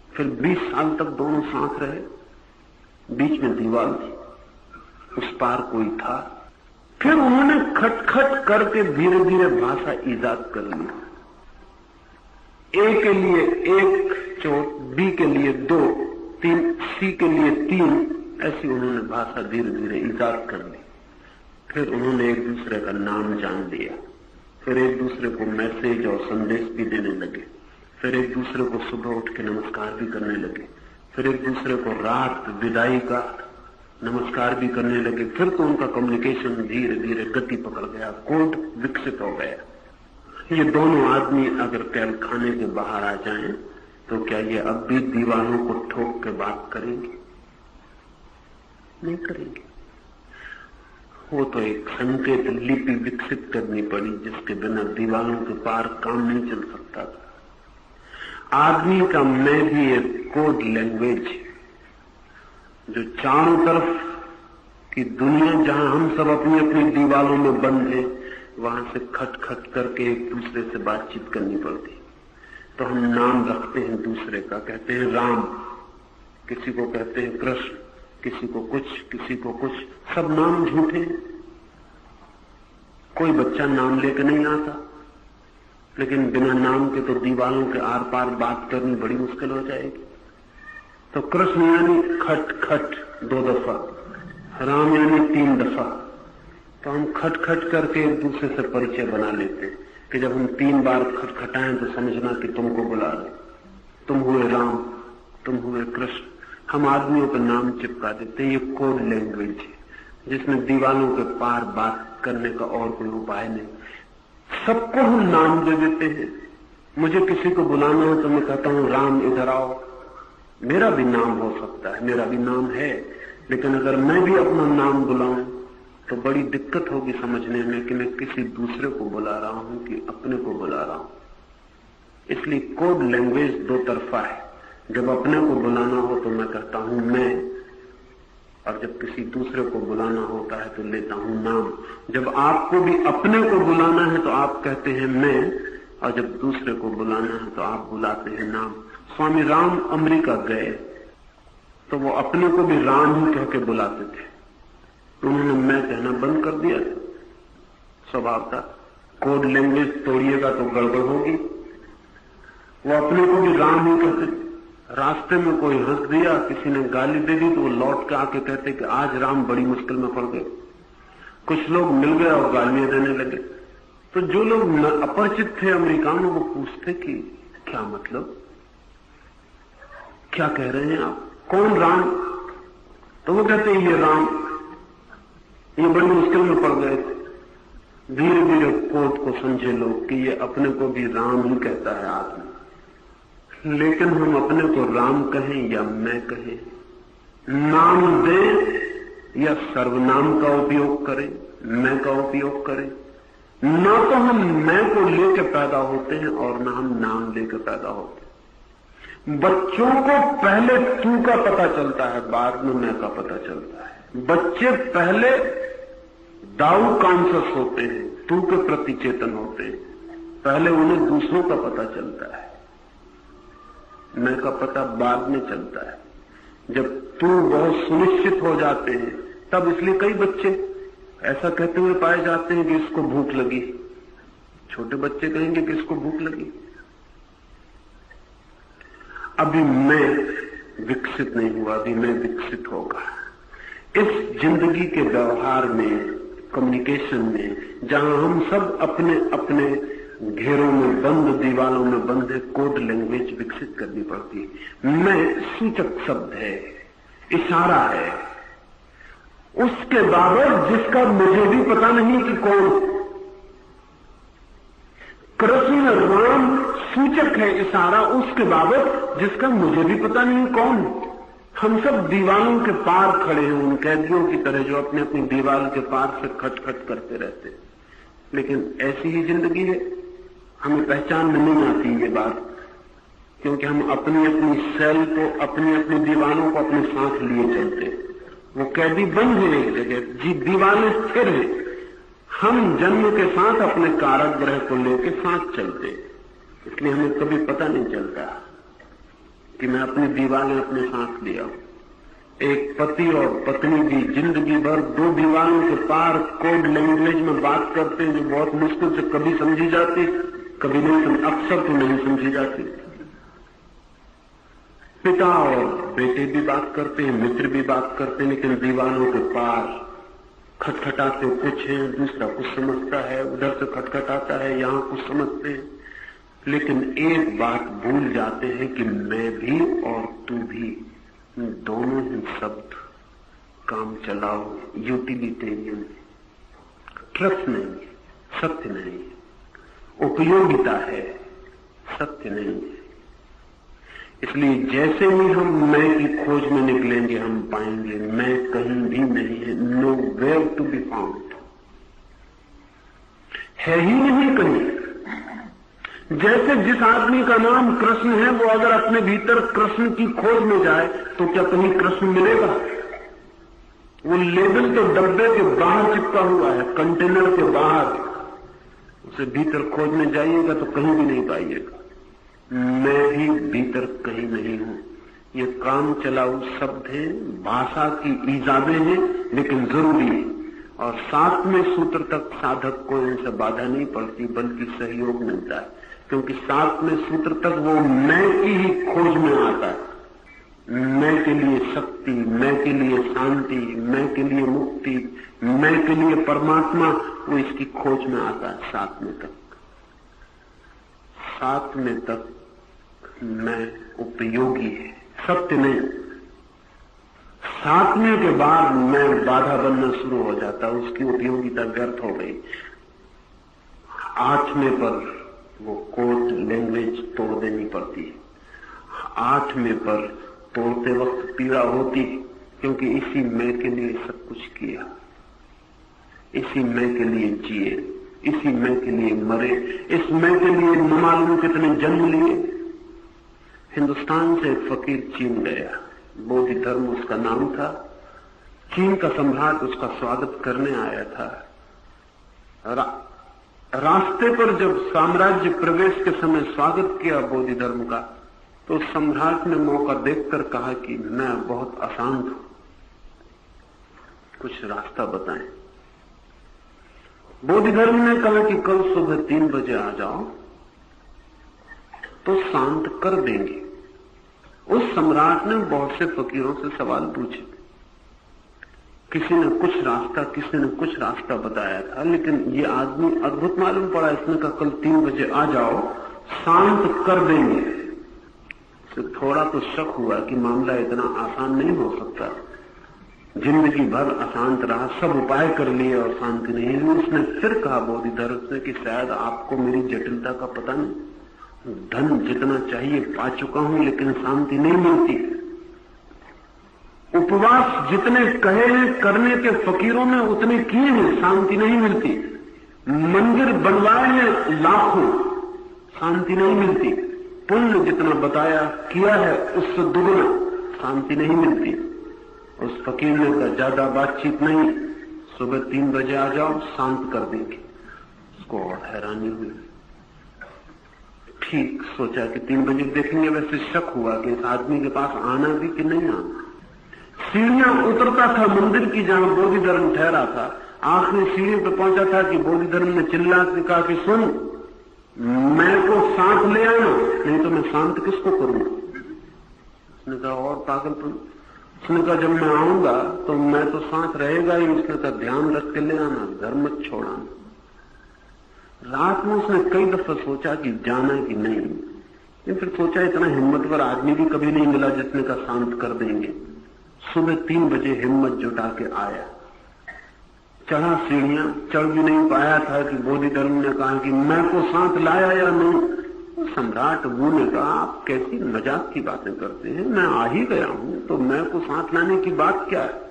फिर 20 साल तक दोनों साथ रहे, बीच में दीवार थी, उस पार कोई था। फिर उन्होंने खटखट करके धीरे धीरे भाषा ईजाद कर ली। ए के लिए 1 चोट, बी के लिए 2, 3, सी के लिए 3, ऐसी उन्होंने भाषा धीरे धीरे ईजाद कर ली। फिर उन्होंने एक दूसरे का नाम जान लिया। फिर एक दूसरे को मैसेज और संदेश भी देने लगे। फिर एक दूसरे को सुबह उठ के नमस्कार भी करने लगे। फिर एक दूसरे को रात विदाई का नमस्कार भी करने लगे। फिर तो उनका कम्युनिकेशन धीरे धीरे गति पकड़ गया, कोड विकसित हो गया। ये दोनों आदमी अगर कैल खाने के बाहर आ जाएं, तो क्या ये अब भी दीवारों को ठोक के बात करेंगे? नहीं करेंगे। वो तो एक संकेत लिपि विकसित करनी पड़ी, जिसके बिना दीवारों के पार काम नहीं चल सकता था। आदमी का मैं भी एक कोड लैंग्वेज, जो चारों तरफ की दुनिया जहां हम सब अपनी अपनी दीवारों में बंद हैं, वहां से खट खट करके एक दूसरे से बातचीत करनी पड़ती। तो हम नाम रखते हैं दूसरे का, कहते हैं राम, किसी को कहते हैं कृष्ण, किसी को कुछ, किसी को कुछ, सब नाम झूठे। कोई बच्चा नाम लेकर नहीं आता, लेकिन बिना नाम के तो दीवारों के आर पार बात करनी बड़ी मुश्किल हो जाएगी। तो कृष्ण यानी खट खट 2 दफा, राम यानी 3 दफा। तो हम खट खट करके एक दूसरे से परिचय बना लेते हैं कि जब हम 3 बार खटखटाएं तो समझना कि तुमको बुला रहे, तुम हुए राम, तुम हुए कृष्ण। हम आदमियों का नाम चिपका देते हैं। ये कोड लैंग्वेज है जिसमें दीवारों के पार बात करने का और कोई उपाय नहीं। सबको हम नाम दे देते हैं। मुझे किसी को बुलाना हो तो मैं कहता हूं राम इधर आओ। मेरा भी नाम हो सकता है, मेरा भी नाम है, लेकिन अगर मैं भी अपना नाम बुलाऊं तो बड़ी दिक्कत होगी समझने में कि मैं किसी दूसरे को बुला रहा हूं कि अपने को बुला रहा हूं। इसलिए कोड लैंग्वेज 2 तरफा है। जब अपने को बुलाना हो तो मैं कहता हूं मैं, और जब किसी दूसरे को बुलाना होता है तो लेता हूं नाम। जब आपको भी अपने को बुलाना है तो आप कहते हैं मैं, और जब दूसरे को बुलाना है तो आप बुलाते हैं नाम। स्वामी राम अमेरिका गए तो वो अपने को भी राम ही कह के बुलाते थे। उन्होंने मैं कहना बंद कर दिया। स्वभाव था, कोड लैंग्वेज तोड़िएगा तो गड़बड़ होगी। वो अपने को भी राम ही कहते थे। रास्ते में कोई हंस दिया, किसी ने गाली दे दी तो वो लौट के आके कहते कि आज राम बड़ी मुश्किल में पड़ गए। कुछ लोग मिल गए और गालियां देने लगे। तो जो लोग अपरिचित थे अमेरिकानों को पूछते कि क्या मतलब, क्या कह रहे हैं आप, कौन राम? तो वो कहते हैं ये राम, ये बड़ी मुश्किल में पड़ गए थे। धीरे धीरे कोड को समझे लोग कि ये अपने को भी राम ही कहता है आदमी। लेकिन हम अपने को राम कहें या मैं कहें, नाम दें या सर्वनाम का उपयोग करें, मैं का उपयोग करें, ना तो हम मैं को लेकर पैदा होते हैं और ना हम नाम लेकर पैदा होते हैं। बच्चों को पहले तू का पता चलता है, बाद में मैं का पता चलता है। बच्चे पहले दाऊ कॉन्शियस होते हैं, तू के प्रति चेतन होते हैं, पहले उन्हें दूसरों का पता चलता है, मैं का पता बाद में चलता है। जब तू बहुत सुनिश्चित हो जाते हैं तब, इसलिए कई बच्चे ऐसा कहते हुए पाए जाते हैं कि इसको भूख लगी। छोटे बच्चे कहेंगे कि इसको भूख लगी। अभी मैं विकसित नहीं हुआ, अभी मैं विकसित होगा। इस जिंदगी के व्यवहार में, कम्युनिकेशन में, जहां हम सब अपने अपने घेरों में बंद, दीवारों में बंद है, कोड लैंग्वेज विकसित करनी पड़ती है। मैं सूचक शब्द है, इशारा है, उसके बाबत जिसका मुझे भी पता नहीं कि कौन। कृष्ण राम सूचक है, इशारा, उसके बाबत जिसका मुझे भी पता नहीं कौन। हम सब दीवारों के पार खड़े हैं, उन कैदियों की तरह जो अपने अपनी दीवार के पार से खटखट करते रहते। लेकिन ऐसी ही जिंदगी है, हमें पहचान में नहीं आती ये बात, क्योंकि हम अपनी अपनी सेल को, अपनी अपनी दीवारों को अपने साथ लिए चलते। वो कैदी बंद है एक जगह, जी दीवारें स्थिर है। हम जन्म के साथ अपने कारागृह को लेकर साथ चलते, इसलिए हमें कभी पता नहीं चलता कि मैं अपनी दीवारें अपने साथ लिया हूं। एक पति और पत्नी भी जिंदगी भर 2 दीवारों के पार कोड लैंग्वेज में बात करते हैं, जो बहुत मुश्किल से कभी समझी जाती, कभी नहीं, अक्सर तो नहीं समझी जाती। पिता और बेटे भी बात करते हैं, मित्र भी बात करते हैं, लेकिन दीवारों के पार खटखटाते कुछ है, दूसरा कुछ समझता है, उधर से खटखटाता है, यहां कुछ समझते हैं। लेकिन एक बात भूल जाते हैं कि मैं भी और तू भी, दोनों ही शब्द काम चलाओ, यूटिलिटेरियन, ट्रस्ट नहीं, सत्य नहीं, उपयोगिता है, सत्य नहीं है। इसलिए जैसे ही हम मैं की खोज में निकलेंगे, हम पाएंगे मैं कहीं भी नहीं है, nowhere to be found, है ही नहीं कहीं। जैसे जिस आदमी का नाम कृष्ण है वो अगर अपने भीतर कृष्ण की खोज में जाए तो क्या कहीं कृष्ण मिलेगा? वो लेबल तो डब्बे के बाहर चिपका हुआ है, कंटेनर के बाहर। उसे भीतर खोजने जाइएगा तो कहीं भी नहीं पाइएगा। मैं भी भीतर कहीं नहीं हूं। ये काम चलाऊ शब्द हैं, भाषा की ईजादें हैं, लेकिन जरूरी है। और 7वें सूत्र तक साधक को इनसे बाधा नहीं पड़ती बल्कि सहयोग मिलता है, क्योंकि 7वें सूत्र तक वो मैं की ही खोज में आता है। मैं के लिए शक्ति, मैं के लिए शांति, मैं के लिए मुक्ति, मैं के लिए परमात्मा, वो इसकी खोज में आता है 7वें तक। 7वें तक मैं उपयोगी है, सत्य नहीं। 7वें के बाद मैं बाधा बनना शुरू हो जाता, उसकी उपयोगिता व्यर्थ हो गई। 8वें पर वो कोड लैंग्वेज तोड़ देनी पड़ती है। 8वें पर तोड़ते वक्त पीड़ा होती, क्योंकि इसी मैं के लिए सब कुछ किया, इसी मैं के लिए जिए, इसी मैं के लिए मरे, इस मैं के लिए न मालूम कितने जन्म लिए। हिंदुस्तान से एक फकीर चीन गया, बोधि धर्म उसका नाम था। चीन का सम्राट उसका स्वागत करने आया था। रास्ते पर जब साम्राज्य प्रवेश के समय स्वागत किया बोधि धर्म का, तो सम्राट ने मौका देखकर कहा कि मैं बहुत अशांत हूं, कुछ रास्ता बताएं। बोधि धर्म ने कहा कि कल सुबह 3 बजे आ जाओ तो शांत कर देंगे। उस सम्राट ने बहुत से फकीरों से सवाल पूछे, किसी ने कुछ रास्ता बताया था, लेकिन ये आदमी अद्भुत मालूम पड़ा। इसने कहा कल 3 बजे आ जाओ, शांत कर देंगे। तो थोड़ा तो शक हुआ कि मामला इतना आसान नहीं हो सकता। जिंदगी भर अशांत रहा, सब उपाय कर लिए और शांति नहीं हुई। उसने फिर कहा बोधि धर्म से कि शायद आपको मेरी जटिलता का पता नहीं, धन जितना चाहिए पा चुका हूं लेकिन शांति नहीं मिलती। उपवास जितने कहे हैं करने के फकीरों ने उतने किए हैं, शांति नहीं मिलती। मंदिर बनवाए हैं लाखों, शांति नहीं मिलती। पुण्य जितना बताया किया है उससे दुगना, शांति नहीं मिलती। उस फकीर ने कहा ज्यादा बातचीत नहीं, सुबह 3 बजे आ जाओ, शांत कर देंगे। उसको और हैरानी हुई। ठीक सोचा कि 3 बजे देखेंगे। वैसे शक हुआ कि इस आदमी के पास आना भी कि नहीं आना। सीढ़ियां उतरता था मंदिर की जहां बोधि धर्म ठहरा था। आखिरी सीढ़ी पे पहुंचा था कि बोधि धर्म ने चिल्ला के कहा कि सुन, मैं को साथ ले आना, नहीं तो मैं शांत किसको करूंगा। उसने कहा और पागलपन। उसने कहा जब मैं आऊंगा तो मैं तो साथ रहेगा ही। उसने कहा ध्यान रख के ले आना, घर मत छोड़ाना। रात में उसने कई दफा सोचा कि जाना कि नहीं, लेकिन फिर सोचा इतना हिम्मतवर आदमी भी कभी नहीं मिला जिसने कहा शांत कर देंगे। सुबह 3 बजे हिम्मत जुटा के आया, चढ़ा सीढ़ियां, चढ़ भी नहीं पाया था कि बोधि धर्म ने कहा कि मैं को साथ लाया या नहीं। सम्राट वो ने कहा आप कैसी मजाक की बातें करते हैं, मैं आ ही गया हूं तो मैं को साथ लाने की बात क्या है।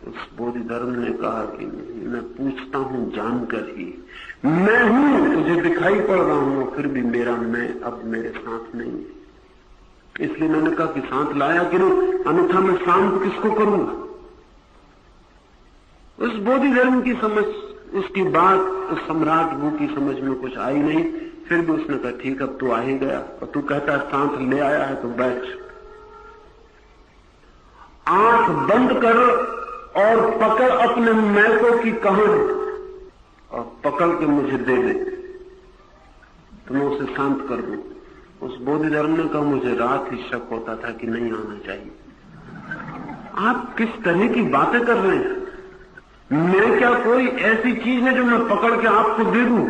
उस बोधि धर्म ने कहा कि मैं पूछता हूं जानकर ही, मैं हूं, तुझे दिखाई पड़ रहा हूं, फिर भी मेरा मैं अब मेरे साथ नहीं है, इसलिए मैंने कहा कि साथ लाया कि नहीं, अन्यथा मैं शांत किसको करूंगा। उस बोधि धर्म की समझ, उसकी बात उस सम्राट वो की समझ में कुछ आई नहीं। फिर भी उसने कहा ठीक अब तू आ ही गया और तू कहता है साथ ले आया है तो बैठ, आंख बंद कर और पकड़ अपने मैकों की कहानी और पकड़ के मुझे दे दे तो मैं उसे शांत कर दूं। उस बोधि धर्म ने कहा मुझे रात ही शक होता था कि नहीं आना चाहिए। आप किस तरह की बातें कर रहे हैं? मैं क्या कोई ऐसी चीज है जो मैं पकड़ के आपको दे दूं?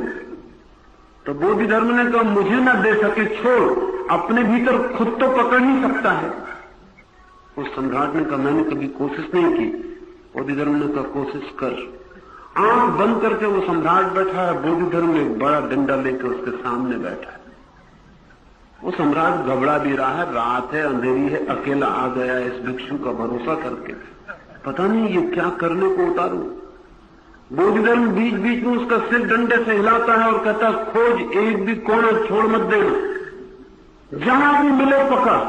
तो बोधि धर्म ने कहा मुझे ना दे सके छोड़, अपने भीतर खुद तो पकड़ नहीं सकता है। उस सम्राट ने कहा मैंने कभी कोशिश नहीं की। बोधि धर्म ने कहा कोशिश कर। आंख बंद करके वो सम्राट बैठा है, बोधि धर्म एक बड़ा डंडा लेकर उसके सामने बैठा है। वो सम्राट घबरा भी रहा है, रात है, अंधेरी है, अकेला आ गया इस भिक्षु का भरोसा करके, पता नहीं ये क्या करने को उतारूं। बोधिधर्म बीच बीच में उसका सिर डंडे से हिलाता है और कहता है खोज, एक भी कोना छोड़ मत देना, जहां भी मिले पकड़।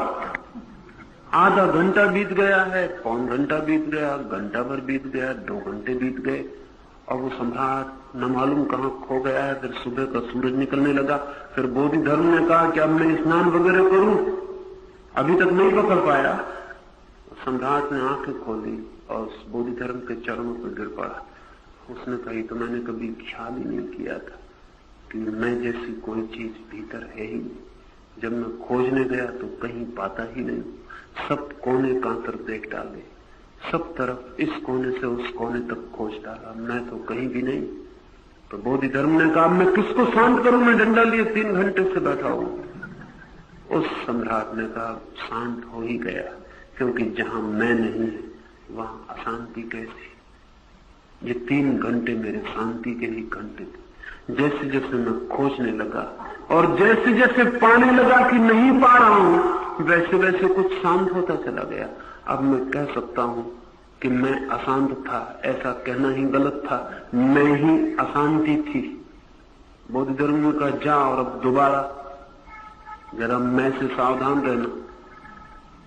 आधा घंटा बीत गया है, पौन घंटा बीत गया, घंटा भर बीत गया, 2 घंटे बीत गए और वो सम्राट न मालूम कहां खो गया है। फिर सुबह का सूरज निकलने लगा। फिर बोधिधर्म ने कहा कि अब मैं स्नान वगैरह करूं, अभी तक नहीं पकड़ पाया। सम्राट ने आंखें खोली और उस बोधिधर्म के चरणों पर गिर पड़ा। उसने कही तो मैंने कभी ख्याल ही नहीं किया था कि मैं जैसी कोई चीज भीतर है ही नहीं। जब मैं खोजने गया तो कहीं पाता ही नहीं, सब कोने कांतर देख डाले, सब तरफ इस कोने से उस कोने तक खोज डाला, मैं तो कहीं भी नहीं। तो बोधिधर्म ने कहा मैं किसको शांत करूं, मैं डंडा लिए 3 घंटे से बैठा हूं। उस सम्राट ने कहा शांत हो ही गया, क्योंकि जहां मैं नहीं है वहां अशांति कैसी। ये 3 घंटे मेरे शांति के ही घंटे थे। जैसे जैसे मैं खोजने लगा और जैसे जैसे पाने लगा कि नहीं पा रहा हूं, वैसे वैसे कुछ शांत होता चला गया। अब मैं कह सकता हूं कि मैं अशांत था, ऐसा कहना ही गलत था, मैं ही अशांति थी। बोधिधर्म ने कहा जा और अब दोबारा जरा मैं से सावधान रहना,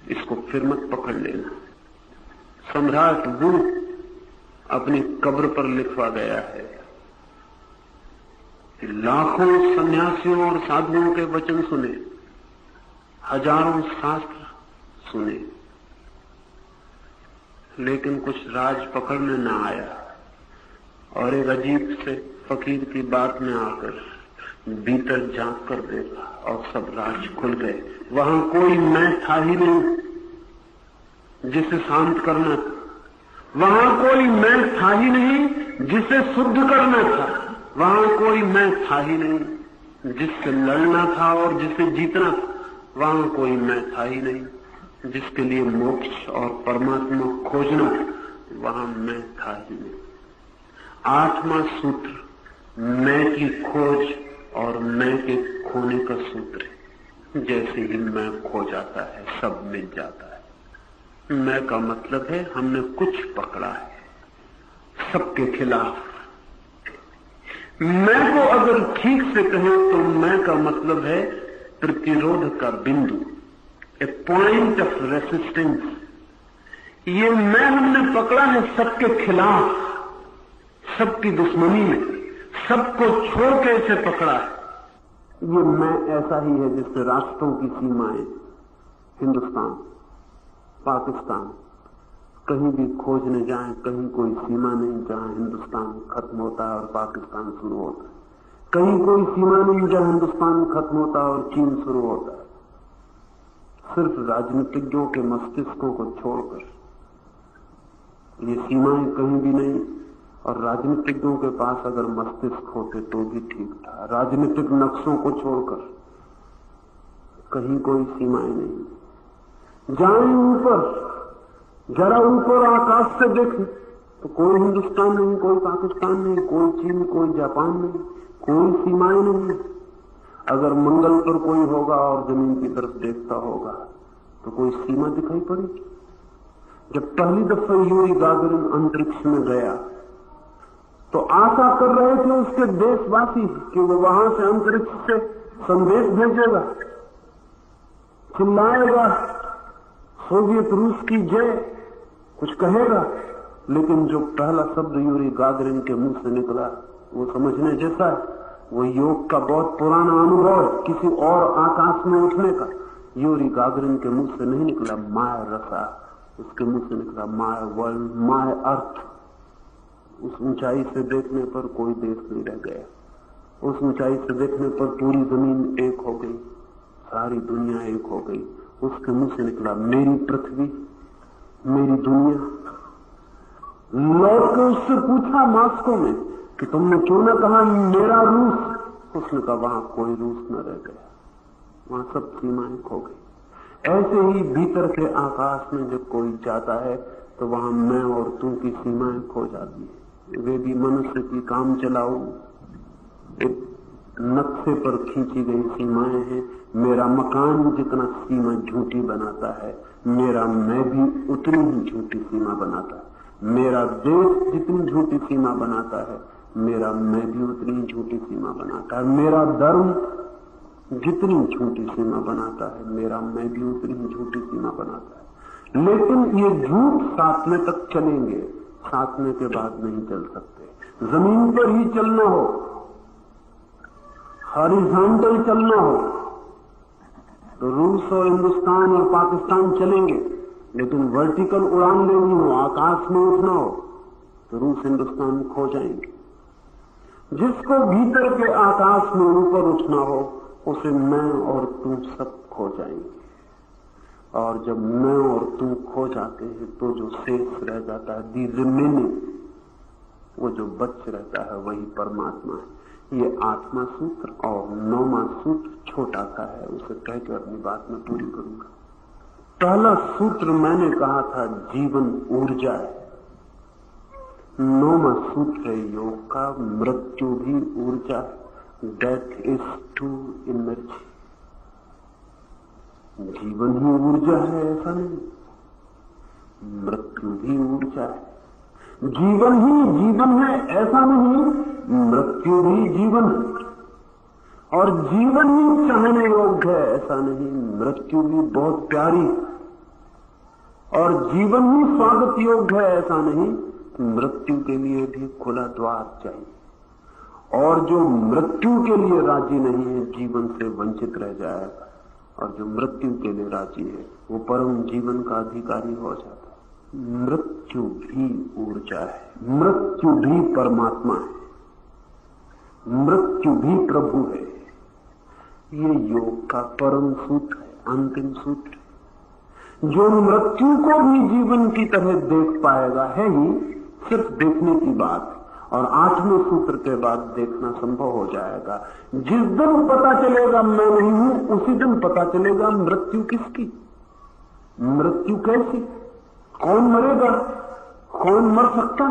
इसको फिर मत पकड़ लेना। सम्राट वो अपनी कब्र पर लिखवा गया है कि लाखों सन्यासियों और साधुओं के वचन सुने, हजारों शास्त्र सुने, लेकिन कुछ राज पकड़ने न आया। और एक अजीब से फकीर की बात में आकर भीतर झांक कर देखा और सब राज खुल गए। वहां कोई मैं था ही नहीं जिसे शांत करना था, वहां कोई मैं था ही नहीं जिसे शुद्ध करना था, वहां कोई मैं था ही नहीं जिससे लड़ना था और जिसे जीतना था, वहां कोई मैं था ही नहीं जिसके लिए मोक्ष और परमात्मा खोजना था, वहां मैं था ही नहीं। 8वां सूत्र मैं की खोज और मैं के खोने का सूत्र है। जैसे ही मैं खो जाता है सब मिल जाता है। मैं का मतलब है हमने कुछ पकड़ा है सबके खिलाफ। मैं को अगर ठीक से कहें तो मैं का मतलब है प्रतिरोध का बिंदु, ए पॉइंट ऑफ रेसिस्टेंस। ये मैं हमने पकड़ा है सबके खिलाफ, सबकी दुश्मनी में, सबको छोड़ के इसे पकड़ा है। ये मैं ऐसा ही है जिससे राष्ट्रों की सीमाएं, हिंदुस्तान, पाकिस्तान, कहीं भी खोजने जाएं कहीं कोई सीमा नहीं जहां हिंदुस्तान खत्म होता है और पाकिस्तान शुरू होता है, कहीं कोई सीमा नहीं जहां हिंदुस्तान खत्म होता है और चीन शुरू होता है। सिर्फ राजनीतिज्ञों के मस्तिष्कों को छोड़कर ये सीमाएं कहीं भी नहीं। और राजनीतिज्ञों के पास अगर मस्तिष्क होते तो भी ठीक था। राजनीतिक नक्शों को छोड़कर कहीं कोई सीमाएं नहीं। जाएं ऊपर, जरा ऊपर आकाश से देखें तो कोई हिंदुस्तान नहीं, कोई पाकिस्तान नहीं, कोई चीन, कोई जापान नहीं, कोई सीमाएं नहीं। अगर मंगल पर कोई होगा और जमीन की तरफ देखता होगा तो कोई सीमा दिखाई पड़ेगी। जब पहली दफा यूरी गागरिन अंतरिक्ष में गया तो आशा कर रहे थे उसके देशवासी कि वो वहां से अंतरिक्ष से संदेश भेजेगा, चिल्लाएगा सोवियत रूस की जय, कुछ कहेगा। लेकिन जो पहला शब्द यूरी गागरिन के मुंह से निकला वो समझने जैसा है। वो योग का बहुत पुराना अनुभव है, किसी और आकाश में उठने का। यूरी गागरिन के मुंह से नहीं निकला माय रसा, उसके मुंह से निकला माय वर्ल्ड, माय अर्थ। उस ऊंचाई से देखने पर कोई देश नहीं रह गया। उस ऊंचाई से देखने पर पूरी जमीन एक हो गई, सारी दुनिया एक हो गई। उसके मुंह से निकला मेरी पृथ्वी, मेरी दुनिया। लौट के उससे पूछा मॉस्को में कि तुमने क्यों ना कहा मेरा रूस। उसने कहा वहां कोई रूस न रह गया, वहां सब सीमाएं खो गई। ऐसे ही भीतर के आकाश में जब कोई जाता है तो वहां मैं और तू की सीमाएं खो जाती है। वे भी मनुष्य की काम चलाओ एक नक्शे पर खींची गई सीमाएं हैं। मेरा मकान जितना सीमा झूठी बनाता है, मेरा मैं भी उतनी ही झूठी सीमा बनाता है। मेरा देश जितनी झूठी सीमा बनाता है, मेरा मैं भी उतनी झूठी सीमा बनाता है। मेरा धर्म जितनी झूठी सीमा बनाता है, मेरा मैं भी उतनी झूठी सीमा बनाता है। लेकिन ये झूठ साधने तक चलेंगे, साधने के बाद नहीं चल सकते। जमीन पर ही चलना हो, हॉरिजॉन्टल चलना हो तो रूस और हिंदुस्तान और पाकिस्तान चलेंगे, लेकिन वर्टिकल उड़ान लेनी हो, आकाश में उठना हो तो रूस हिंदुस्तान खो जाएंगे। जिसको भीतर के आकाश में ऊपर उठना हो उसे मैं और तू सब खो जाएंगे। और जब मैं और तू खो जाते हैं तो जो शेष रह जाता है, दी रिमेनिंग, वो जो बच रहता है वही परमात्मा है। ये 8वां सूत्र और 9वां सूत्र छोटा सा है, उसे कहकर अपनी बात में पूरी करूंगा। पहला सूत्र मैंने कहा था जीवन ऊर्जा है। 9वां सूत्र है योग का, मृत्यु भी ऊर्जा है। Death is too energy. जीवन ही ऊर्जा है ऐसा नहीं, मृत्यु भी ऊर्जा है। जीवन ही जीवन है ऐसा नहीं, मृत्यु भी जीवन है। और जीवन ही चाहने योग्य है ऐसा नहीं, मृत्यु भी बहुत प्यारी। और जीवन ही स्वागत योग्य है ऐसा नहीं, मृत्यु के लिए भी खुला द्वार चाहिए। और जो मृत्यु के लिए राजी नहीं है जीवन से वंचित रह जाएगा, और जो मृत्यु के लिए राजी है वो परम जीवन का अधिकारी हो जाता है। मृत्यु भी ऊर्जा है, मृत्यु भी परमात्मा है, मृत्यु भी प्रभु है। ये योग का परम सूत्र है, अंतिम सूत्र है। जो मृत्यु को भी जीवन की तरह देख पाएगा है ही सिर्फ देखने की बात, और 8वें सूत्र के बाद देखना संभव हो जाएगा। जिस दिन पता चलेगा मैं नहीं हूं, उसी दिन पता चलेगा मृत्यु किसकी, मृत्यु कैसी, कौन मरेगा, कौन मर सकता।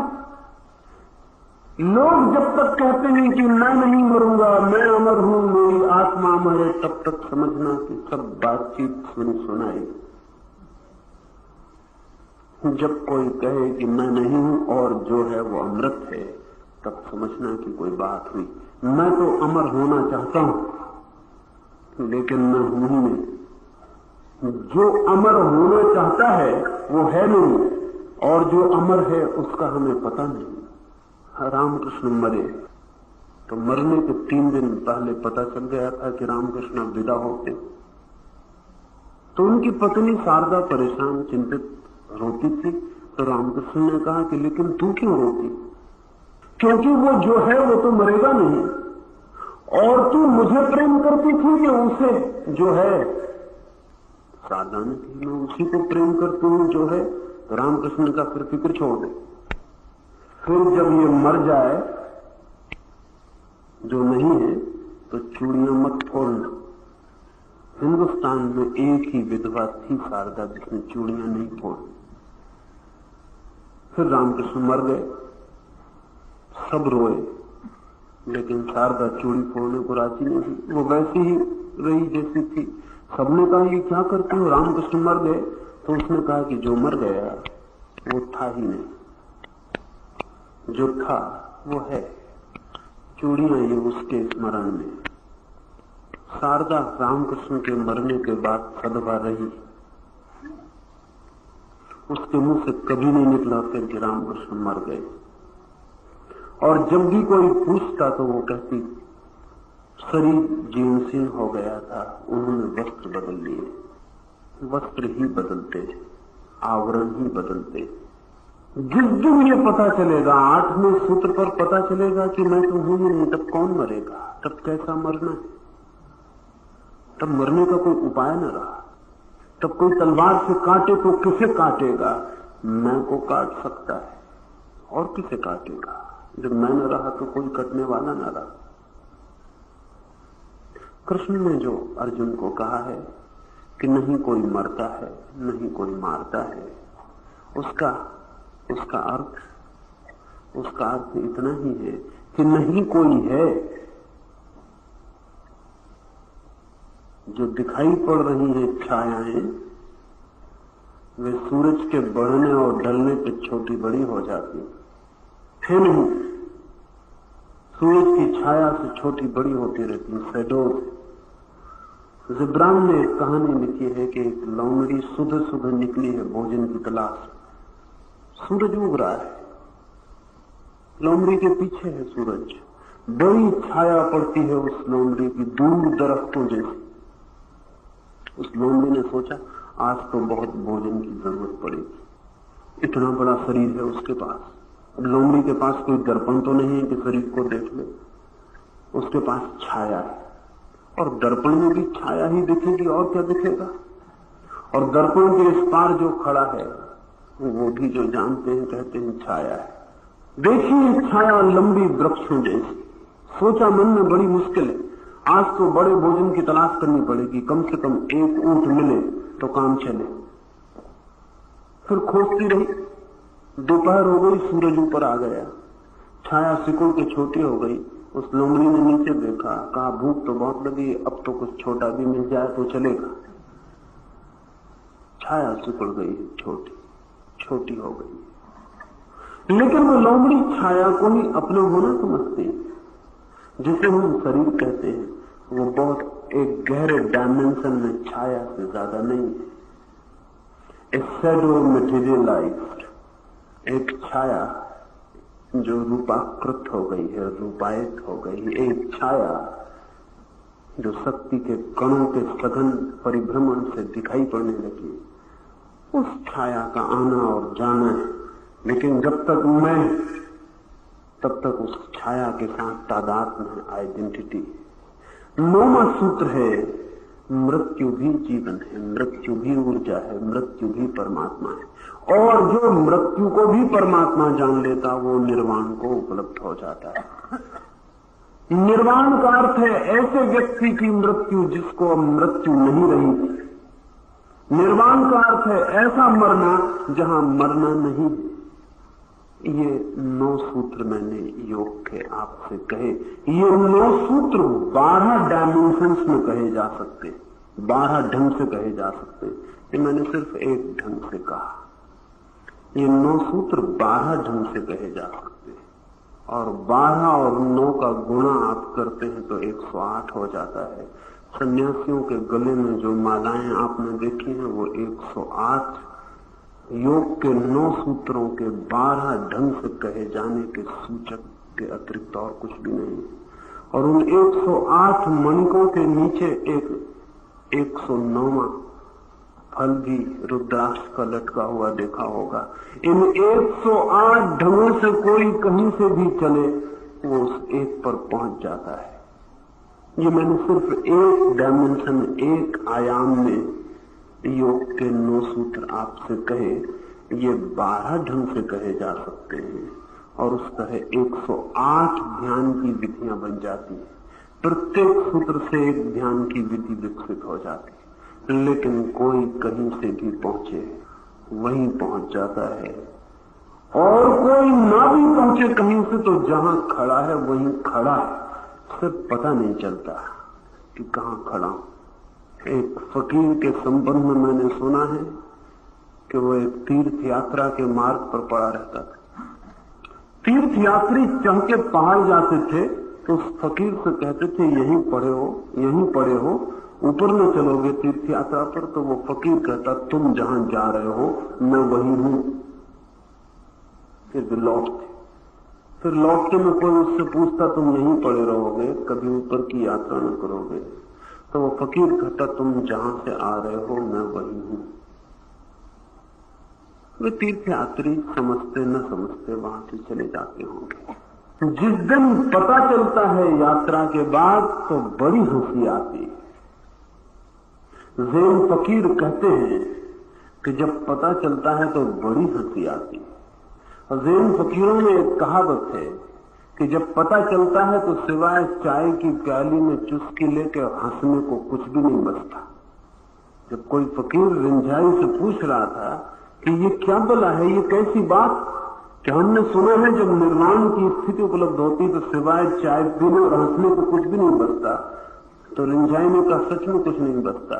लोग जब तक कहते हैं कि मैं नहीं मरूंगा, मैं अमर हूं, मेरी आत्मा अमर है, तब तक समझना कि सब बातचीत सुनाई। जब कोई कहे कि मैं नहीं हूं और जो है वो अमृत है, तब समझना कि कोई बात हुई। मैं तो अमर होना चाहता हूं, लेकिन मैं हूं ही नहीं। जो अमर होना चाहता है वो है नहीं, और जो अमर है उसका हमें पता नहीं। रामकृष्ण मरे तो मरने के 3 दिन पहले पता चल गया था कि रामकृष्ण विदा होते। तो उनकी पत्नी शारदा परेशान, चिंतित, रोती थी। तो रामकृष्ण ने कहा कि लेकिन तू क्यों रोती, क्योंकि वो जो है वो तो मरेगा नहीं, और तू मुझे प्रेम करती थी कि उसे जो है। शारदा ने कहा मैं उसी को प्रेम करती हूं जो है। तो रामकृष्ण का फिर फिक्र छोड़ दे, फिर जब ये मर जाए जो नहीं है तो चूड़ियां मत फोड़ना। हिंदुस्तान में एक ही विधवा थी शारदा जिसने चूड़ियां नहीं फोड़ी। फिर रामकृष्ण मर गए, सब रोए, लेकिन शारदा चूड़ी फोड़ने को राजी नहीं, वो वैसी ही रही जैसी थी। सबने कहा ये क्या करते हो, रामकृष्ण मर गए। तो उसने कहा कि जो मर गया वो था ही नहीं, जो था वो है। चूड़ियां ये उसके स्मरण में। शारदा रामकृष्ण के मरने के बाद सदभा रही, उसके मुंह से कभी नहीं निकला फिर कि रामकृष्ण मर गए। और जब भी कोई पूछता तो वो कहती शरीर जीर्णशीर्ण हो गया था, उन्होंने वस्त्र बदल लिए। वस्त्र ही बदलते, आवरण ही बदलते। जिस दिन ये पता चलेगा, 8वें सूत्र पर पता चलेगा कि मैं तो हूं नहीं, तब कौन मरेगा, तब कैसा मरना है, तब मरने का कोई उपाय न रहा। तब कोई तलवार से काटे तो किसे काटेगा, मैं को काट सकता है और किसे काटेगा। जब मैं न रहा तो कोई कटने वाला न रहा। कृष्ण ने जो अर्जुन को कहा है कि नहीं कोई मरता है, नहीं कोई मारता है, उसका अर्थ इतना ही है कि नहीं कोई है। जो दिखाई पड़ रही है छायाएं, वे सूरज के बढ़ने और ढलने पर छोटी बड़ी हो जाती है नहीं, सूरज की छाया से छोटी बड़ी होती रहती है, शैडोज। जिब्रान ने एक कहानी लिखी है कि एक लोमड़ी सुबह सुबह निकली है भोजन की तलाश। सूरज उग रहा है, लोमड़ी के पीछे है सूरज, बड़ी छाया पड़ती है उस लोमड़ी की दूर दरख्तों जैसी। उस लोमड़ी ने सोचा आज तो बहुत भोजन की जरूरत पड़ेगी, इतना बड़ा शरीर है उसके पास। अब लोमड़ी के पास कोई दर्पण तो नहीं है कि शरीर को देख ले, उसके पास छाया है, और दर्पण में भी छाया ही दिखेगी और क्या दिखेगा। और दर्पण के इस पार जो खड़ा है वो भी जो जानते हैं कहते हैं छाया है। देखिए छाया लंबी वृक्षों जैसी। सोचा मन में बड़ी मुश्किल है, आज तो बड़े भोजन की तलाश करनी पड़ेगी, कम से कम एक ऊंट मिले तो काम चले। फिर खोजती रही, दोपहर हो गई, सूरज ऊपर आ गया, छाया सिकुड़ के छोटी हो गई। उस लोमड़ी ने नीचे देखा, कहा भूख तो बहुत लगी, अब तो कुछ छोटा भी मिल जाए तो चलेगा। छाया सिकुड़ गई, छोटी छोटी हो गई, लेकिन वो लोमड़ी छाया को ही अपना होना समझती है। जिसे हम शरीर कहते हैं वो बहुत एक गहरे डायमेंशन में छाया से ज्यादा नहीं है। ए शैडो मटेरियलाइज्ड, एक छाया जो रूपाकृत हो गई है, रूपायित हो गई है, एक छाया जो शक्ति के कणों के सघन परिभ्रमण से दिखाई पड़ने लगी। उस छाया का आना और जाना है, लेकिन जब तक मैं, तब तक उस छाया के साथ तादाद में आइडेंटिटी। 9वां सूत्र है मृत्यु भी जीवन है, मृत्यु भी ऊर्जा है, मृत्यु भी परमात्मा है। और जो मृत्यु को भी परमात्मा जान लेता वो निर्वाण को उपलब्ध हो जाता है। निर्वाण का अर्थ है ऐसे व्यक्ति की मृत्यु जिसको मृत्यु नहीं रही। निर्वाण का अर्थ है ऐसा मरना जहां मरना नहीं है। ये 9 सूत्र मैंने योग के आपसे कहे। ये 9 सूत्र 12 डायमेंशंस में कहे जा सकते, 12 ढंग से कहे जा सकते। ये मैंने सिर्फ एक ढंग से कहा। ये 9 सूत्र 12 ढंग से कहे जा सकते, और 12 और 9 का गुणा आप करते हैं तो 108 हो जाता है। सन्यासियों के गले में जो मालाएं आपने देखी हैं वो 108 योग के 9 सूत्रों के 12 ढंग से कहे जाने के सूचक के अतिरिक्त और कुछ भी नहीं। और उन 108 मणिकों के नीचे एक 109वां फल भी रुद्राक्ष का लटका हुआ देखा होगा। इन 108 ढंगों से कोई कहीं से भी चले वो उस एक पर पहुंच जाता है। ये मैंने सिर्फ एक डायमेंशन, एक आयाम में योग के 9 सूत्र आपसे कहे। ये 12 ढंग से कहे जा सकते हैं, और उस तरह 108 ध्यान की विधियां बन जाती है। प्रत्येक सूत्र से एक ध्यान की विधि विकसित हो जाती है, लेकिन कोई कहीं से भी पहुंचे वहीं पहुंच जाता है, और कोई ना भी पहुंचे कहीं से तो जहां खड़ा है वहीं खड़ा है, सिर्फ पता नहीं चलता कि कहां खड़ा हूं। एक फकीर के संबंध में मैंने सुना है कि वो एक तीर्थ यात्रा के मार्ग पर पड़ा रहता था। तीर्थ यात्री चढ़ के पहाड़ जाते थे तो उस फकीर से कहते थे यहीं पड़े हो, यहीं पड़े हो, ऊपर न चलोगे तीर्थ यात्रा पर। तो वो फकीर कहता तुम जहां जा रहे हो मैं वहीं हूं। फिर लौटते में कोई उससे पूछता तुम यहीं पड़े रहोगे, कभी ऊपर की यात्रा न करोगे? तो वो फकीर कहता तुम जहां से आ रहे हो मैं वही हूं। वे तीर्थ यात्री समझते न समझते वहां से चले जाते होंगे। जिस दिन पता चलता है यात्रा के बाद तो बड़ी हंसी आती है। ज़ैन फकीर कहते हैं कि जब पता चलता है तो बड़ी हंसी आती है। ज़ैन फकीरों में एक कहावत है कि जब पता चलता है तो सिवाय चाय की प्याली में चुस्की लेके हंसने को कुछ भी नहीं बचता। जब कोई फकीर रिंझाई से पूछ रहा था कि ये क्या भला है, ये कैसी बात कि हमने सुना है जब निर्वाण की स्थिति उपलब्ध होती तो सिवाय चाय पीने और हंसने को कुछ भी नहीं बचता, तो रिंझाई ने कहा सच में कुछ नहीं बचता।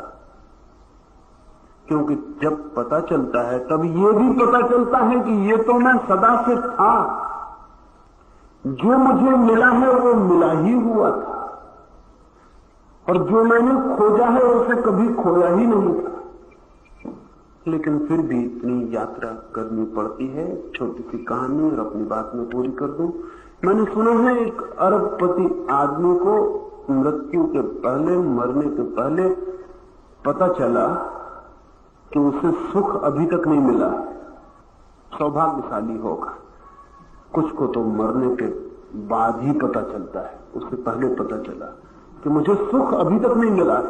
क्योंकि जब पता चलता है तब ये भी पता चलता है कि ये तो मैं सदा से था, जो मुझे मिला है वो मिला ही हुआ था, और जो मैंने खोजा है उसे कभी खोया ही नहीं था। लेकिन फिर भी इतनी यात्रा करनी पड़ती है। छोटी सी कहानी और अपनी बात में पूरी कर दूं। मैंने सुना है एक अरबपति आदमी को मृत्यु के पहले, मरने के पहले पता चला कि उसे सुख अभी तक नहीं मिला। सौभाग्यशाली होगा। कुछ को तो मरने के बाद ही पता चलता है, उससे पहले पता चला कि मुझे सुख अभी तक नहीं मिला।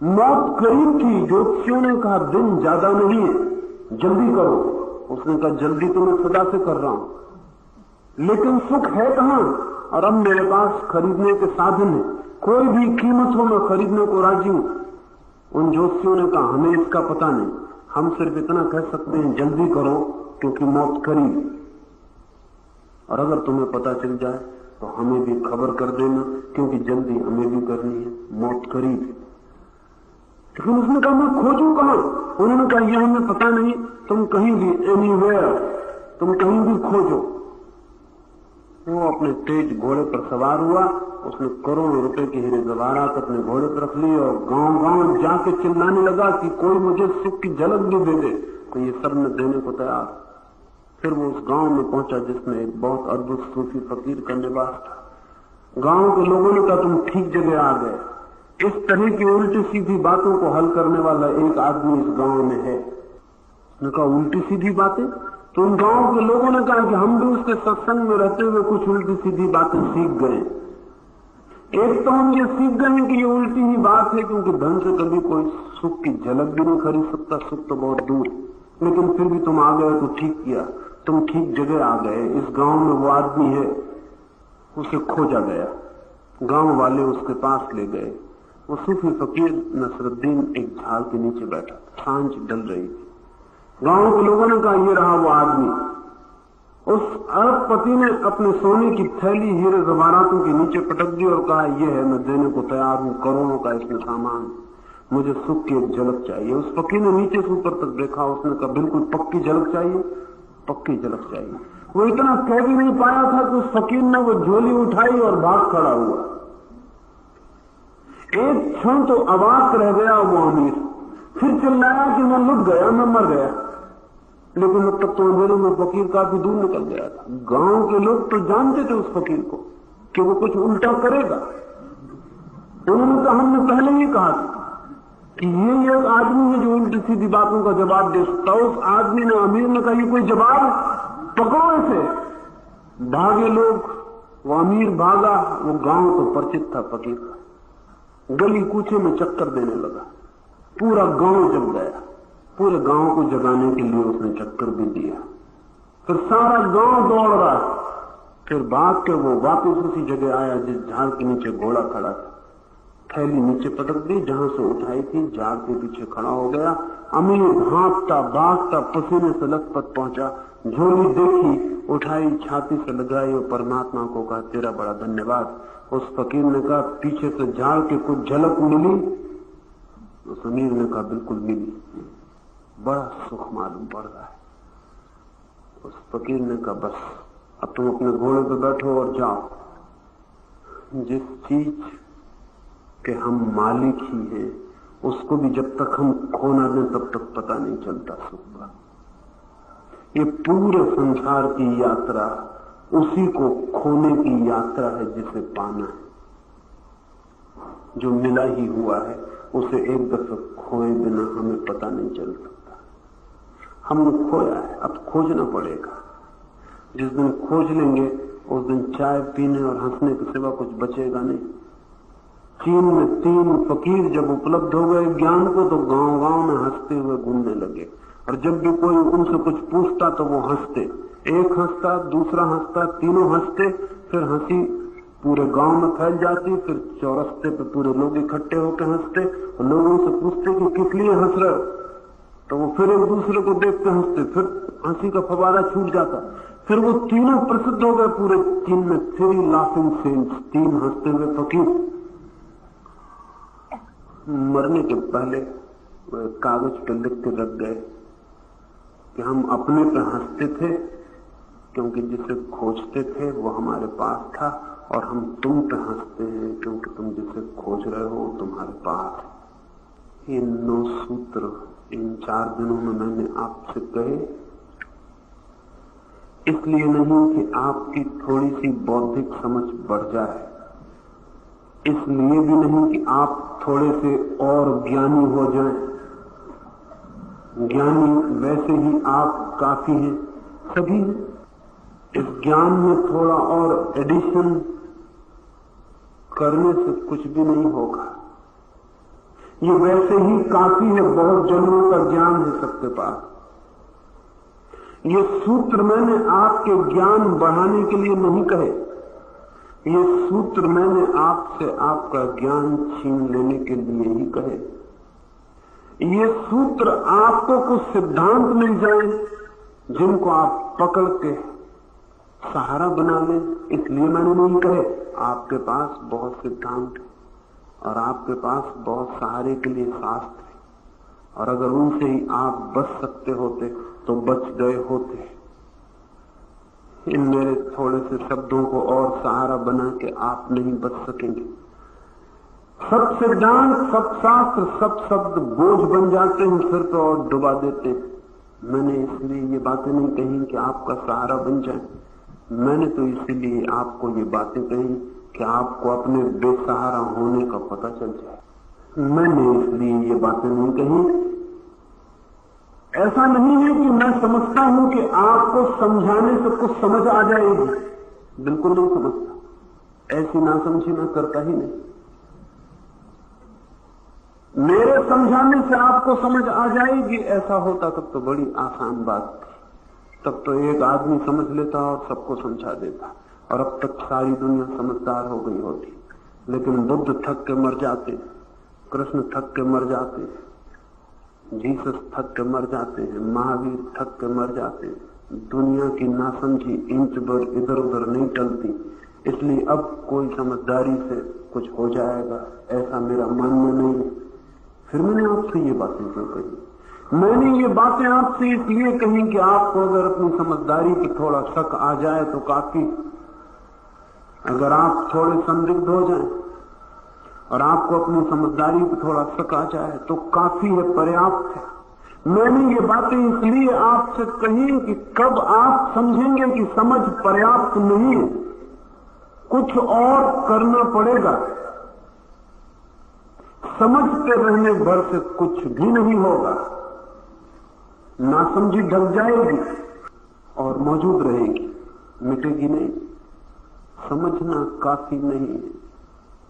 मौत करीब थी। ज्योतिषियों ने कहा दिन ज्यादा नहीं है, जल्दी करो। उसने कहा जल्दी तो मैं सदा से कर रहा हूं, लेकिन सुख है कहां? और अब मेरे पास खरीदने के साधन है, कोई भी कीमत हो मैं खरीदने को राजी हूं। उन ज्योतिषियों ने कहा हमें इसका पता नहीं, हम सिर्फ इतना कह सकते हैं जल्दी करो क्योंकि मौत करीब। और अगर तुम्हें पता चल जाए तो हमें भी खबर कर देना, क्योंकि जल्दी हमें भी करनी है, मौत करीब है। लेकिन उसने कहा मैं खोजूं कहां? उन्होंने कहा यह हमें पता नहीं, तुम कहीं भी, एनीवेयर, तुम कहीं भी खोजो। वो अपने तेज घोड़े पर सवार हुआ। उसने करोड़ों रुपए की हीरे जवाहरात अपने घोड़े पर रख ली और गांव गांव जाके चिल्लाने लगा कि कोई मुझे सुख की झलक भी दे दे। तो ये सब ने देने को तैयार। फिर वो उस गांव में पहुंचा जिसमें एक बहुत अद्भुत सूफी फकीर का निवास था। गांव के लोगों ने कहा तुम ठीक जगह आ गए। इस तरह की उल्टी सीधी बातों को हल करने वाला एक आदमी इस गांव में है। उसने कहा उल्टी सीधी बातें? तो उन गांव के लोगों ने कहा कि हम भी उसके सत्संग में रहते हुए कुछ उल्टी सीधी बातें सीख गए। एक तो हम ये सीख गए कि ये उल्टी ही बात है, क्योंकि धन से कभी कोई सुख की झलक भी नहीं खरीद सकता, सुख तो बहुत दूर। लेकिन फिर भी तुम आ गए तो ठीक किया, तुम ठीक जगह आ गए। इस गांव में वो आदमी है, उसे खोजा गया। गांव वाले उसके पास ले गए। वो सूफी फकीर नसरुद्दीन एक झाड़ के नीचे बैठा, सांझ डल रही थी। गांव के लोगों ने कहा ये रहा वो आदमी। उस अरबपति ने अपने सोने की थैली हीरे जवाहरातों के नीचे पटक दी और कहा यह है, मैं देने को तैयार हूं, करोड़ों का इसमें सामान, मुझे सुख की एक झलक चाहिए। उस फकीर ने नीचे से ऊपर तक देखा। उसने कहा बिल्कुल पक्की झलक चाहिए, पक्की झलक चाहिए। वो इतना कह भी नहीं पाया था कि उस फकीर ने वो झोली उठाई और भाग खड़ा हुआ। एक क्षण तो अवाक रह गया वो अमीर, फिर चिल्लाया कि मैं लुट गया, मैं मर गया। लेकिन अब तक तो अंधेरे में फकीर काफी दूर निकल गया था। गांव के लोग तो जानते थे उस फकीर को कि वो कुछ उल्टा करेगा। उन्होंने कहा हमने पहले ही कहा था कि ये एक आदमी है जो उल्टी सीधी बातों का जवाब दे सकता। उस आदमी ने, अमीर ने कहा ये कोई जवाब, पकड़ो इसे। भागे लोग, वो अमीर भागा। वो गांव तो परिचित था फकीर का। गली कूचे में चक्कर देने लगा, पूरा गांव जग गया। पूरे गांव को जगाने के लिए उसने चक्कर भी दिया। फिर सारा गांव दौड़ रहा। फिर भाग के वो वापस उसी जगह आया जिस झाड़ के नीचे घोड़ा खड़ा था। थैली नीचे पटक दी, जहां से उठाई थी, झाड़ के पीछे खड़ा हो गया। अमीर भागता भागता पसीने से लथपथ पहुंचा। झोली देखी, उठाई, छाती से लगाई और परमात्मा को कहा तेरा बड़ा धन्यवाद। उस फकीर ने कहा पीछे से झाड़ के कुछ झलक मिली? उस अमीर ने कहा बिल्कुल मिली, बड़ा सुख मालूम पड़ रहा है। उस फकीर ने कहा बस अब तुम अपने घोड़े पर बैठो और जाओ। जिस चीज के हम मालिक ही हैं उसको भी जब तक हम खो ना दें तब तक पता नहीं चलता सुख का। ये पूरे संसार की यात्रा उसी को खोने की यात्रा है जिसे पाना है। जो मिला ही हुआ है उसे एक दफे खोए बिना हमें पता नहीं चल सकता। हमने खोया है, अब खोजना पड़ेगा। जिस दिन खोज लेंगे उस दिन चाय पीने और हंसने के सिवा कुछ बचेगा नहीं। चीन में 3 फकीर जब उपलब्ध हो गए ज्ञान को तो गांव गांव में हंसते हुए घूमने लगे। और जब भी कोई उनसे कुछ पूछता तो वो हंसते। एक हंसता, दूसरा हंसता, तीनों हंसते। फिर हंसी पूरे गांव में फैल जाती। फिर चौरस्ते पे पूरे लोग इकट्ठे होकर हंसते और लोगों से पूछते कि किस लिए हंस रहे हो, तो वो फिर एक दूसरे को देख के हंसते। फिर हंसी का फवारा छूट जाता। फिर वो तीनों प्रसिद्ध हो गए पूरे चीन में, 3 लाफिंग सेंट्स, 3 हंसते हुए फकीर। मरने के पहले वो एक कागज पर लिख के रख गए कि हम अपने पे हंसते थे क्योंकि जिसे खोजते थे वो हमारे पास था, और हम तुम पे हंसते हैं क्योंकि तुम जिसे खोज रहे हो तुम्हारे पास है। ये 9 सूत्र इन 4 दिनों में मैंने आपसे कहे, इसलिए नहीं कि आपकी थोड़ी सी बौद्धिक समझ बढ़ जाए, इसलिए भी नहीं कि आप थोड़े से और ज्ञानी हो जाएं। ज्ञानी वैसे ही आप काफी हैं, सभी हैं। इस ज्ञान में थोड़ा और एडिशन करने से कुछ भी नहीं होगा। ये वैसे ही काफी है, बहुत जन्मों का ज्ञान है सबके पास। ये सूत्र मैंने आपके ज्ञान बढ़ाने के लिए नहीं कहे, ये सूत्र मैंने आपसे आपका ज्ञान छीन लेने के लिए ही कहे। ये सूत्र आपको कुछ सिद्धांत मिल जाए जिनको आप पकड़ के सहारा बना लें, इसलिए मैंने नहीं कहे। आपके पास बहुत सिद्धांत है और आपके पास बहुत सहारे के लिए शास्त्र है, और अगर उनसे ही आप बच सकते होते तो बच गए होते। इन मेरे थोड़े से शब्दों को और सहारा बना के आप नहीं बच सकेंगे। सब सिद्धांत, सब शास्त्र, सब शब्द बोझ बन जाते हैं सिर पर और डुबा देते हैं। मैंने इसलिए ये बातें नहीं कही कि आपका सहारा बन जाए, मैंने तो इसीलिए आपको ये बातें कही कि आपको अपने बेसहारा होने का पता चल जाए। मैंने इसलिए ये बातें नहीं कही। ऐसा नहीं है कि मैं समझता हूं कि आपको समझाने से कुछ समझ आ जाएगी, बिल्कुल नहीं समझता। ऐसी नासमझी मैं करता ही नहीं। मेरे समझाने से आपको समझ आ जाएगी, ऐसा होता तब तो बड़ी आसान बात थी। तब तो एक आदमी समझ लेता और सबको समझा देता, और अब तक सारी दुनिया समझदार हो गई होती। लेकिन बुद्ध थक के मर जाते, कृष्ण थक के मर जाते, जीसस थक के मर जाते हैं, महावीर थक के मर जाते। दुनिया की नासमझी इंच भर इधर उधर नहीं टलती। इसलिए अब कोई समझदारी से कुछ हो जाएगा ऐसा मेरा मानना नहीं। फिर मैंने आपसे ये बातें क्यों कही? मैंने ये बातें आपसे इसलिए कही कि आपको अगर अपनी समझदारी पे थोड़ा शक आ जाए तो काफी। अगर आप थोड़े संदिग्ध हो जाएं और आपको अपनी समझदारी पे थोड़ा शक आ जाए तो काफी है, पर्याप्त है। मैंने ये बातें इसलिए आपसे कही कि कब आप समझेंगे कि समझ पर्याप्त नहीं है, कुछ और करना पड़ेगा। समझते रहने भर से कुछ भी नहीं होगा। नासमझी ढल जाएगी और मौजूद रहेगी, मिटेगी नहीं। समझना काफी नहीं है।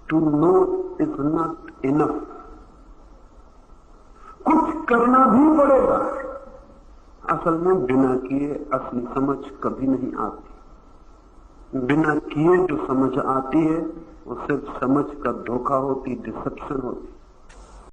To know is not enough. कुछ करना भी पड़ेगा। असल में बिना किए असली समझ कभी नहीं आती। बिना किए जो समझ आती है वो सिर्फ समझ का धोखा होती, डिसेप्शन होती।